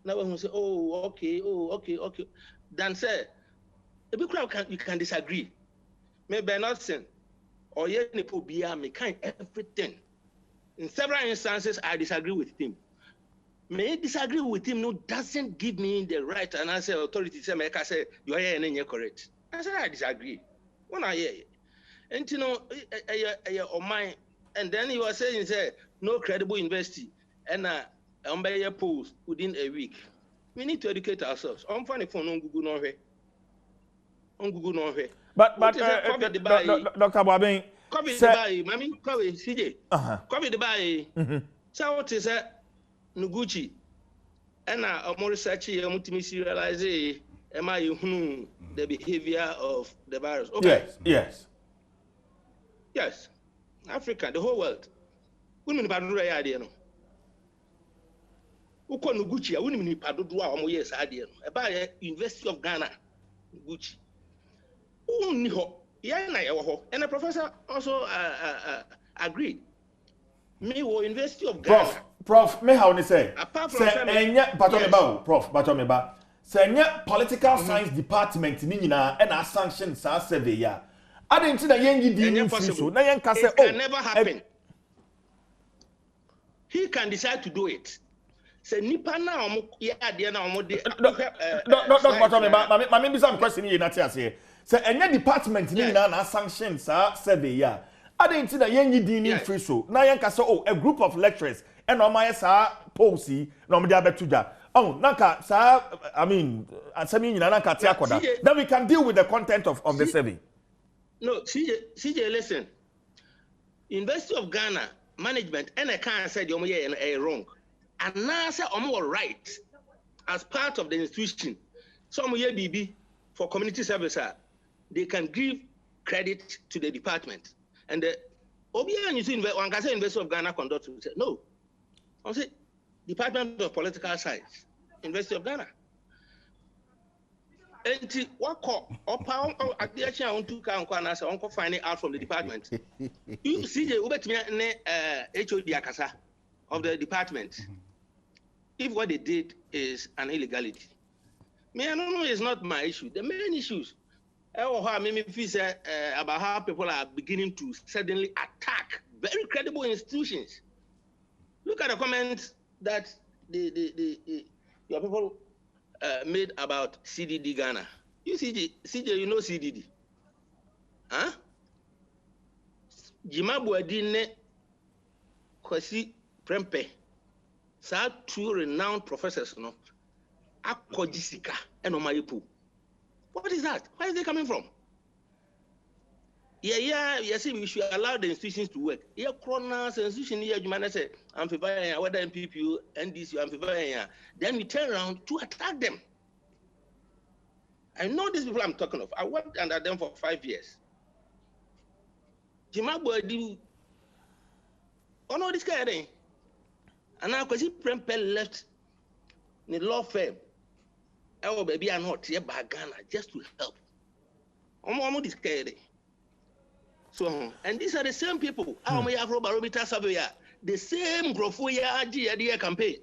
Now when we say, "Oh, okay, okay," then say, a big crowd you can disagree. Maybe not saying, or yet people be me kind everything. In several instances, I disagree with him. May I disagree with him? No, doesn't give me the right. And I say, authority say, make I say, you are here and you're correct. I say, I disagree. When I hear, and you know, or mine. And then he was saying, say, no credible university, and on by your post within a week. We need to educate ourselves. I'm funny for on Google no way. On Google no way. But Dr. Boabin, COVID the buy, Mammy, COVID, CJ. COVID the buy. So what is that? Nuguchi. And a more research here, multi realize am I the behavior of the virus? Okay. Yes. Africa, the whole world. Women padu ya idea no. Uko Nuguchi, a women padu dua omo yes idea no. About University of Ghana, Nuguchi. Uni ho, ya na yewo ho. And the professor also agreed. Me wo University of Ghana. Prof, me how ni say? Apart from Prof, Batomeba. Say nya political science department ni nyina e na sanction sa survey ya. I didn't see that Yengi didn't so. Now Yen can say, it can never happen. He can decide to do it. Say nipa na omo ya de na omo de. Mami be some question here na tia say. Say enya department ni na sanction sa survey ya. I didn't see that Yengi didn't free so. Now Yen can say, oh, a group of lecturers and on my sa policy no me de abetuja. Oh, nanka sa I mean, asemi nyina nanka tia koda. Then we can deal with the content of the survey. No, CJ, listen. University of Ghana management and I can't say you're wrong. And now say you're right as part of the institution. Some year BB for community service, they can give credit to the department. And the OBN you see one can say University of Ghana conduct say no. I say Department of Political Science, University of Ghana. And what call or pound at the action on 2 count uncle finding out from the department. You see the HOD Akasa of the department. If what they did is an illegality. Me, I don't know, it's not my issue. The main issues about how people are beginning to suddenly attack very credible institutions. Look at the comments that your people made about CDD Ghana. You CJ, you know CDD. Huh? Jimabuadine Kwasi Prempe. Sa 2 renowned professors, no. Akojisika and Omayipu. What is that? Where is they coming from? Yes, we should allow the institutions to work. Yeah, Kronas institution here, you say, I'm favoring whether MPPU, NDC, I'm favoring. Then we turn around to attack them. I know these people I'm talking of. I worked under them for 5 years. Jimabuadi, oh no, this guy, and now because he left the law firm, oh baby, I'm not here by Ghana just to help. I'm this guy. So, and these are the same people. How many Afrobarometer survey? The same Grofoya campaign.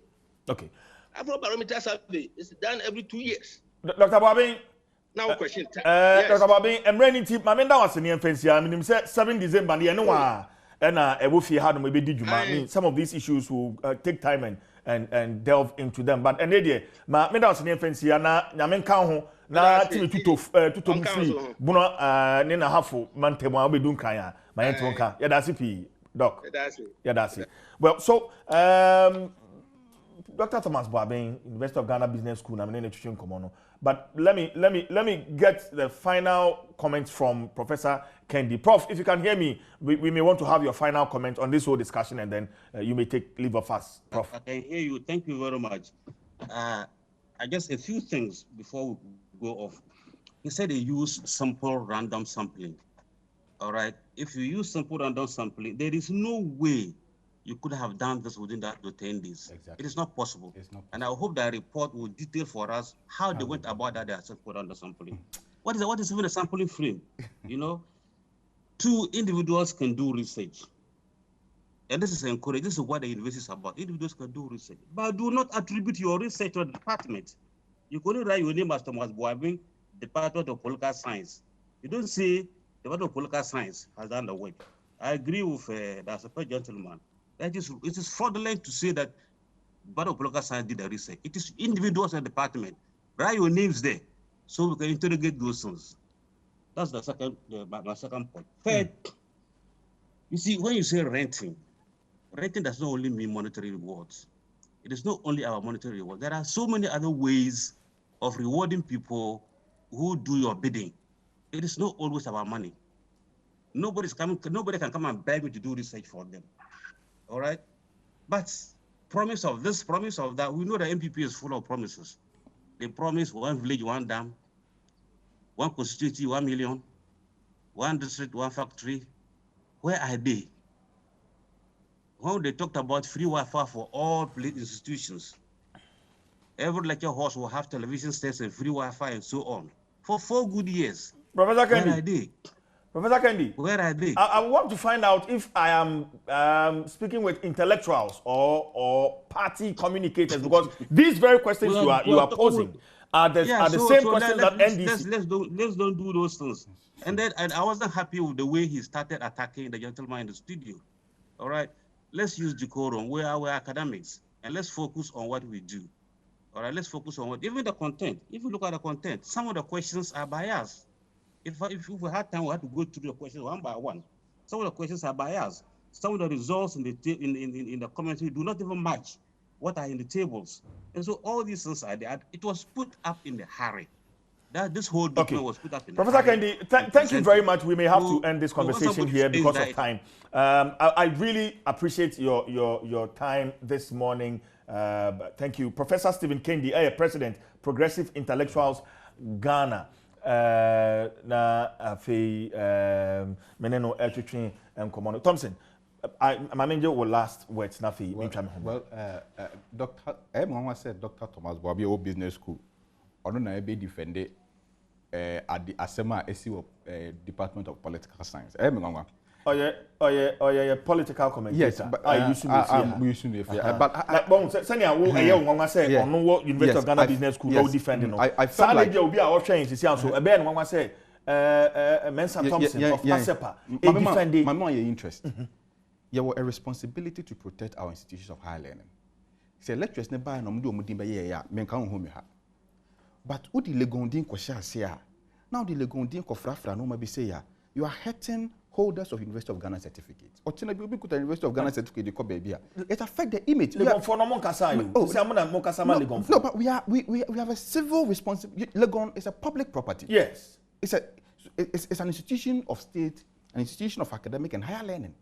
Okay. Afrobarometer survey is done every 2 years. Dr. Boabin, Now question. Dr. Babin, I'm ready to my that was in the fancy. I mean, 7 December, the anyway, and I will feel hard maybe did you mean some of these issues will take time and delve into them. But and idea, my that was in the fancy, and I mean, count na timi tuto free buno ne na hafo mantemo a be dun kan ya my entonka ya that's it doc yeah that's it well so Dr. Thomas Boabeng, University of Ghana Business School, I'm in education common. But let me get the final comments from Professor Kendi. Prof, if you can hear me, we may want to have your final comment on this whole discussion, and then you may take leave of us. Prof, I can hear you. Thank you very much. I guess a few things before we go off. He said they use simple random sampling. All right. If you use simple random sampling, there is no way you could have done this within that 10 days. Exactly. It is not possible. And I hope that report will detail for us how they went about that simple random sampling. What is even a sampling frame? You know, 2 individuals can do research. And this is encouraged. This is what the university is about. Individuals can do research. But do not attribute your research to the department. You can only write your name as Thomas Boabeng, Department of Political Science. You don't say Department of Political Science has done the work. I agree with the support gentleman. It is fraudulent to say that Department of Political Science did the research. It is individuals in the department. Write your names there so we can interrogate those things. That's the second, my second point. Third, you see, when you say renting does not only mean monetary rewards. It is not only our monetary reward. There are so many other ways of rewarding people who do your bidding. It is not always about money. Nobody can come and beg me to do research for them. All right? But promise of this, promise of that, we know the MPP is full of promises. They promise 1 village, 1 dam, 1 constituency, 1 million, 1 district, 1 factory. Where are they? When they talked about free Wi-Fi for all institutions, every lecture house will have television sets and free Wi-Fi and so on. For 4 good years. Professor Kendi. Where are they? Professor Kendi. Where are they? I want to find out if I am speaking with intellectuals or party communicators, because these very questions you are posing are the same questions that NDC. Let's don't do those things. And I wasn't happy with the way he started attacking the gentleman in the studio. All right. Let's use decorum. We are academics, and let's focus on what we do. All right, let's focus on even the content. If you look at the content, some of the questions are biased. If we had time, we had to go through the questions one by one. Some of the questions are biased. Some of the results in the commentary do not even match what are in the tables. And so all these things are there. It was put up in the hurry. This whole document was put up in Professor Kendi, thank you very much. We may have to end this conversation here because of time. I really appreciate your time this morning. Thank you. Professor Stephen Kendi, President, Progressive Intellectuals, Ghana. Meneno Eltritrin and Commander Thompson. My manager will last words. Well, Dr. Everyone said Dr. Thomas Boabeng Business School. I don't know be defended at the ASEMA SEO Department of Political Science. Oh yeah, political commentator. Yes, but I used to be. But bon, senior, we say on no University of Ghana Business School no defending. I felt like there will be our change. So a ben one say Mensa Thompson of ASEPA defending. My interest. You have a responsibility to protect our institutions of higher learning. Say lecturers ne buy no mdo mudimba ye men kan ho me ha. But who the legondin ko sha se a. Now the legondin ko frafra no ma be say ya. You are hurting holders of University of Ghana certificates. Or Tina Bibi could University of Ghana certificate the baby. It affects the image. No, but we have a civil responsibility. Legon is a public property. Yes. It's an institution of state, an institution of academic and higher learning.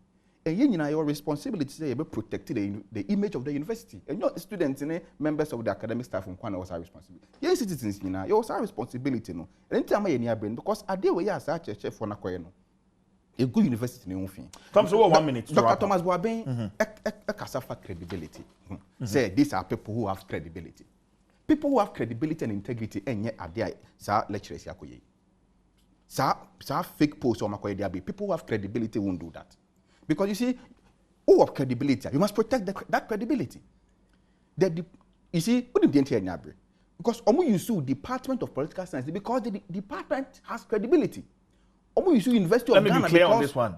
And your responsibility to protect the image of the university. And your students and members of the academic staff from Kwana also responsibility. Your citizens, you also responsibility. No. Anytime you near brain because I deal with you as a chef for Nakoyeno. A good university in Unfin. Comes over 1 minute. Dr. Thomas Boabeng, a casafa credibility. Say these are people who have credibility. People who have credibility and integrity, and yet are there, sir, lecturers yakoye. Sir, fake posts or makoye diabe. People who have credibility won't do that. Because you see, who have credibility, you must protect that credibility. You see, what did the entire because omo use Department of Political Science because the department has credibility. Omo use University of Ghana. Let me be clear on this one.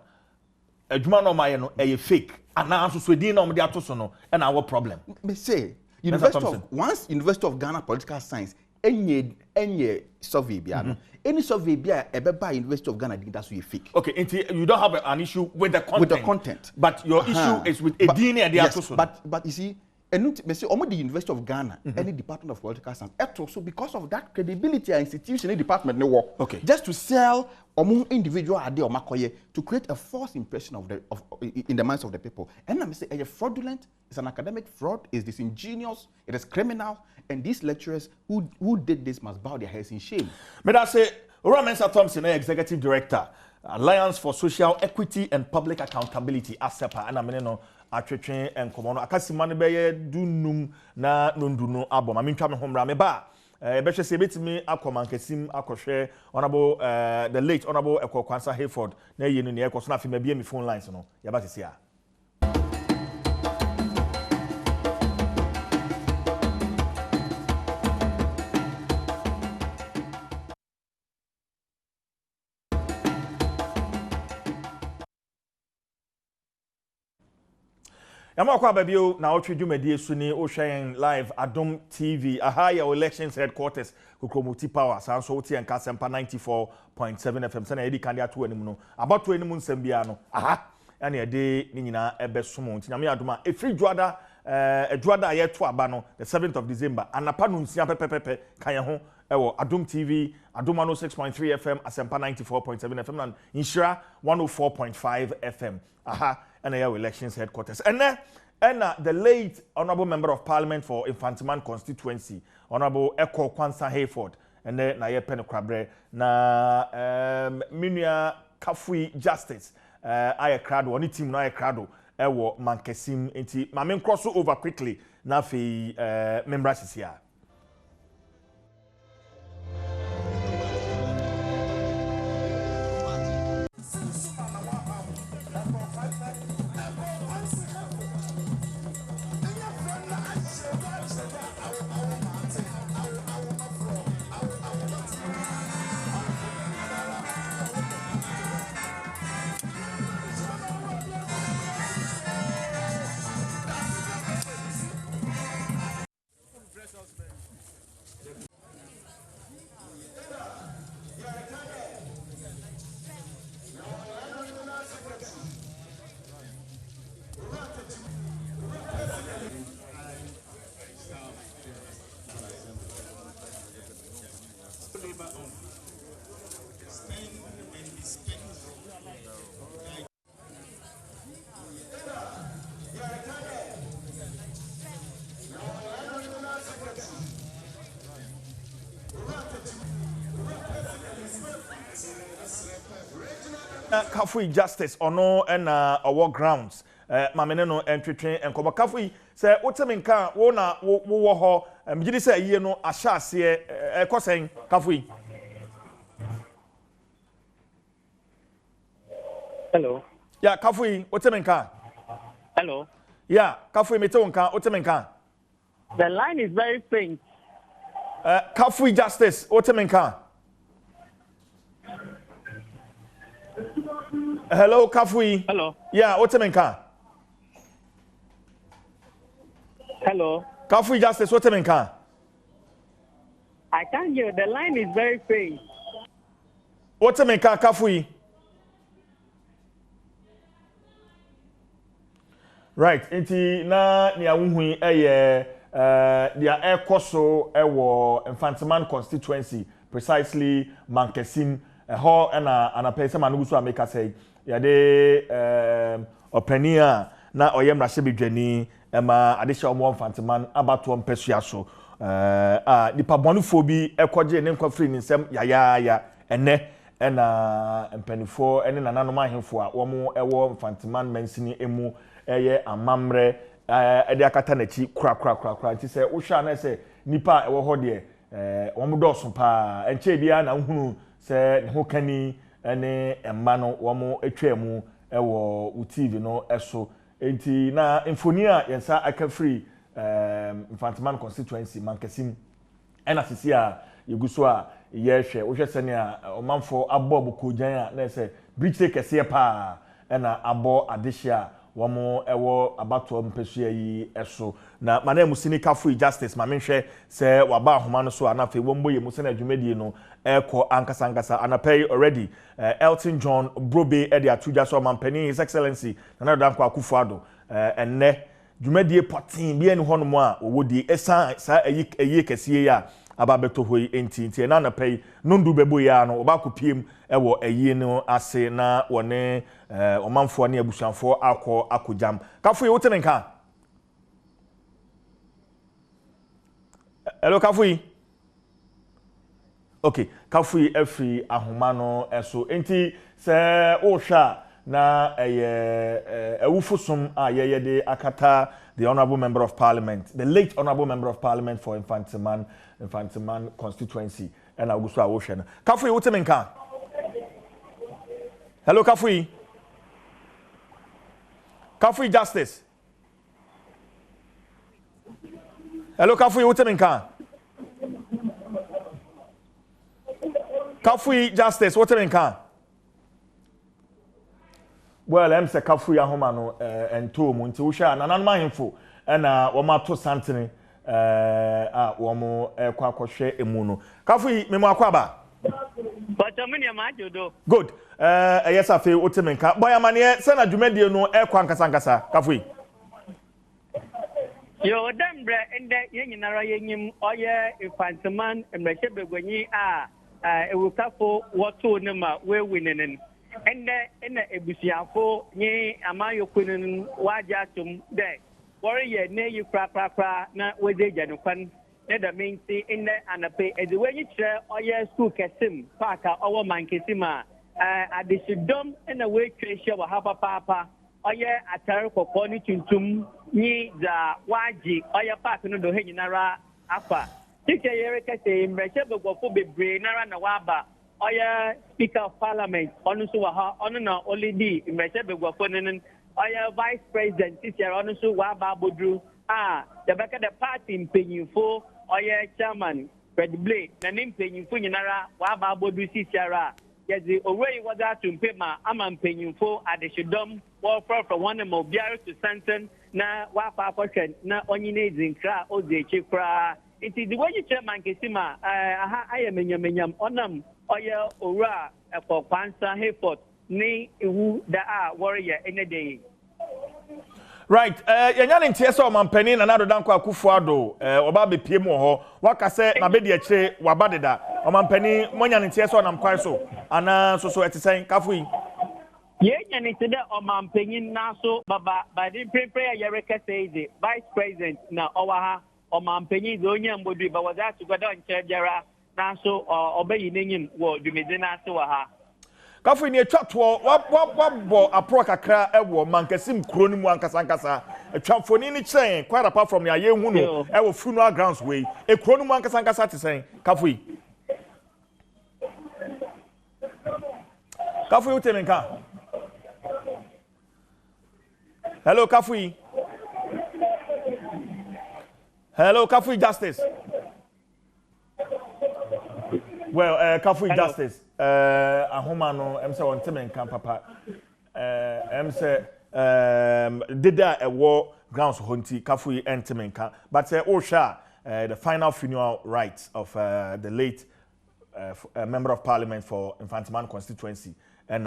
Adwuma no ma ye no e fake. Ana so so din na omo de atoso no e na our problem. Me say University of Ghana Political Science any survey bia any survey bia ebeba University of Ghana that's so fake. Okay, you don't have an issue with the content. But your issue is with a DNA they yes, but you see, and me say almost the University of Ghana, any Department of Political Science, also because of that credibility and institution in department no work. Okay. Just to sell among individual idea or makoye to create a false impression in the minds of the people. And I say it's fraudulent, it's an academic fraud, it's disingenuous, it is criminal, and these lecturers who did this must bow their heads in shame. But I say Mensa Thompson, Executive Director, Alliance for Social Equity and Public Accountability, ASEPA, and I'm no atwetwe enkomo no akasima no beye dunum na nonduno abom amintwa me homra me ba ebehwe se betimi akomankesim akohwe honorable the late honorable Ekokwansa Hayford na yenu ne ekoso na afima bia mi phone lines no yaba sisi a Yama kwa babio na otwe dwumadi su ni o hwen live Adom TV aha ya elections headquarters Kokromoti Power sanso oti enka sempa 94.7 FM sana edi kan dia to anim no abato anim nsem bia no aha ene ede ni nyina ebesomo nti nyame adoma efri dwada edwada ye to aba no the 7th of December anapa no nsia pepepepe kan ye ho ewo Adom TV Adom 106.3 FM asempa 94.7 FM and Inshira 104.5 FM aha and our elections headquarters. And the late Honorable Member of Parliament for Infantiman constituency, Honorable Ekokwansa Hayford, and then na yepe kwabre na Minia Kafui Justice aye krado oni team na aye krado ewo mankesim enti mamen cross over quickly na fe members here. Kafui Justice ono na our grounds mamene no entwetwe enkoba Kafui se wotemenka wo na wo ho mgidi se yie no ahya ase ekosen Kafui. Hello. Yeah, Kafui wotemenka. Hello. Yeah, Kafui metewonka wotemenka. The line is very faint. Kafui Justice wotemenka. Hello, Kafui. Hello. Yeah, wotemenka. Hello. Kafui Justice wotemenka. I can't hear. The line is very faint. Wotemenka Kafui. Right, enti na ni awuhui dia ekoso ewo Infantiman constituency precisely Mankesim ho na anapese manugusu ameka say yade openia na oyem rahye bedwani ema adehya omo Infantiman abato mpesua so nipa bonufo bi ekoje ne nkofri ni nsem ya ene na mpanifo ene nananom ahemfo a womo ewo Infantiman mansini emu eye amamre ede akata na chi kura nti se wo hwa na se nipa ewo ho de womo doso pa enche bia na hunu se ne ho kani ene emma no womo etwamu ewo TV no eso enti na infoni a yensa aka free Infantiman constituency Mankesim ena sisi a yeguso a yehwe wo hwe sene a omanfo abo bokojan a na se bridge kese pa ena abo adehia womo ewo abato mpesua yi eso na mana musini kafo justice ma menhwe se waba ahoma no so anafe wombo ye musina adwumadi no eko ankasa anapay already Elton John Brobe e de atuja so mampani his excellency na danko Akufo-Addo enne dwumadi potin bia ni hono mo a wodi esa sa eyi kese ya ababeto hoi enti na anapay nundu bebo ya no oba kopiem ewo eyi no ase na wone omanfo ne abusuanfo akojam kafo yi wotene nka hello kafo yi okay kafo yi efi ahoma no eso enti se wo hwa na ewufosom a yeyede akata the honorable member of parliament, the late honorable member of parliament for Infantiman constituency and Augusto Ocean. Kafui Utemenka. Hello Kafui. Kafui Justice. Hello Kafui Utemenka. Kafui Justice Utemenka. Well, I'm say Kafui ahoma no ento mu nti wo hwa na nanma hemfo na wo ma to santene wo mo kwa akohwe emu no Kafui memo akwaba but amani ma jodo good yes afi otemenka boy amane se na dwumadie no kwa nkasa Kafui yo dembre ende yenyinara yenyim oye Infantiman emreche begwanyi a ewukafo woto ne ma we winenen ene ebusiafo ni amayokunun wajatum de warrior ne yi pra na weze janukwan ne da minti ene anape edewenyi kire oye school kesim parka owo mankesima adishidom ene we twehia wa hapa papa oye atare kokko ni tuntum ni za waji oye park no do henyinara afa tike yere kete mreche begofo bebre nara na waba oya Speaker of Parliament onusu wa ha onu na olidi imreche begwafo nenen oya Vice President tisiara onusu wa ba bodru the back of the party mpenyinfo oya Chairman Fred Blake na ne mpenyinfo nyinara wa ba bodru tisiara yezi owei wada tumpema ama mpenyinfo adeshidom wo from one mo biara to Santon na wa pa apotwen na onyine zinkra ozechi kra iti the way you chairman kesima aha ayamenyamenyam onam oya ora for kwansa Hayford ni ewu da warrior enede right yanyane ntie so mampani na nado danko Akufo-Addo oba be piem ho waka se na be de akire wabadeda mampani monyane ntie so nam kwai so ana so etisen Kafui yenya ntie de mampani na so baba by the prayer yereka say the vice president na owaha mampani de onye mbodu ba waza tugoda nche jara na so obayi nenyim wo dumede na se wa ha Kafui ni etwato wabo apro kakra ewo mankasim kuro ni mu ankasa etwafoni ni chen quite apart from ya yehu no ewo funeral grounds way e kuro ni mu ankasa tisen Kafui utemenka hello Kafui Justice well Kafui Justice ahoma no em say on temenka papa em say dida ewo grounds honti Kafui entemenka but osha the final funeral rites of the late member of parliament for Infantiman constituency and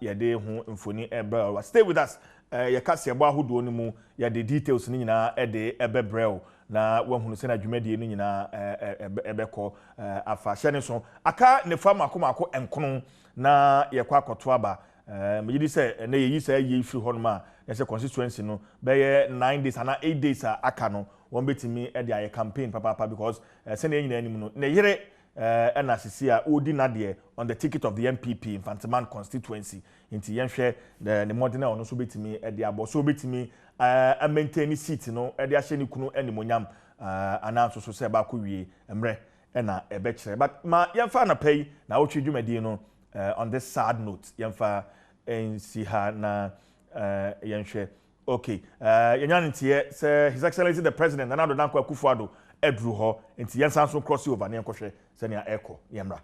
yede hu mfoni ebra stay with us ye kase ebo ahodo ni mu ye the details ni nyina ede ebebrel na wahunu se na dwumadie ni nyina ebekọ afa hye so aka ne fam akomako enkono na ye kwa akoto aba meyidi se na ye yi se ye firi hono ma ye se constituency no be ye 9 days ana 8 days aka no won betimi ede aye campaign papa because se na nyina anim no ne yere and asisia odi nade on the ticket of the MPP Infantiman constituency inti yenhwe the modern ono so betimi e de abo so betimi maintain seat no e de ahye ni kunu animonyam ananso so se ba ko wie emre na e be kire but ma yemfa na pay na otwe dwumadi no on this sad note yemfa ensi ha na yenhwe Okay. Yanyantie say His Excellency the President Nana Danko Akufo-Addo edru ho enti yen sanso cross over ne enkohwe se ne eko yemra.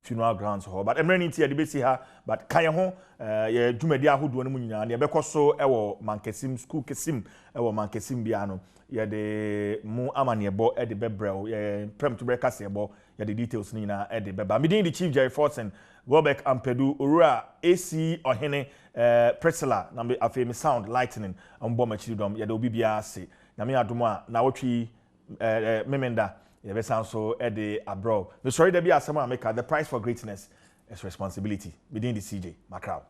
Funeral grounds ho but emre nti de besi ha but kan ye ho ye dwumadi ahodo no mu nyina ne bekoso ewo mankesim school kesim ewo mankesim bia no ye de mu amane ebo e de bebrel ye prem to breakers ebo ye de details ni nyina e de beba me the chief Jerry Forson Gobek Ampedu Orura AC Ohene Priscilla na me afemi sound lightning ambo machidom ye de obi bia ase na me adomo a Nnawotwe Yi memenda you sound so at the abroad. The story that be as someone make the price for greatness is responsibility within the CJ Macau.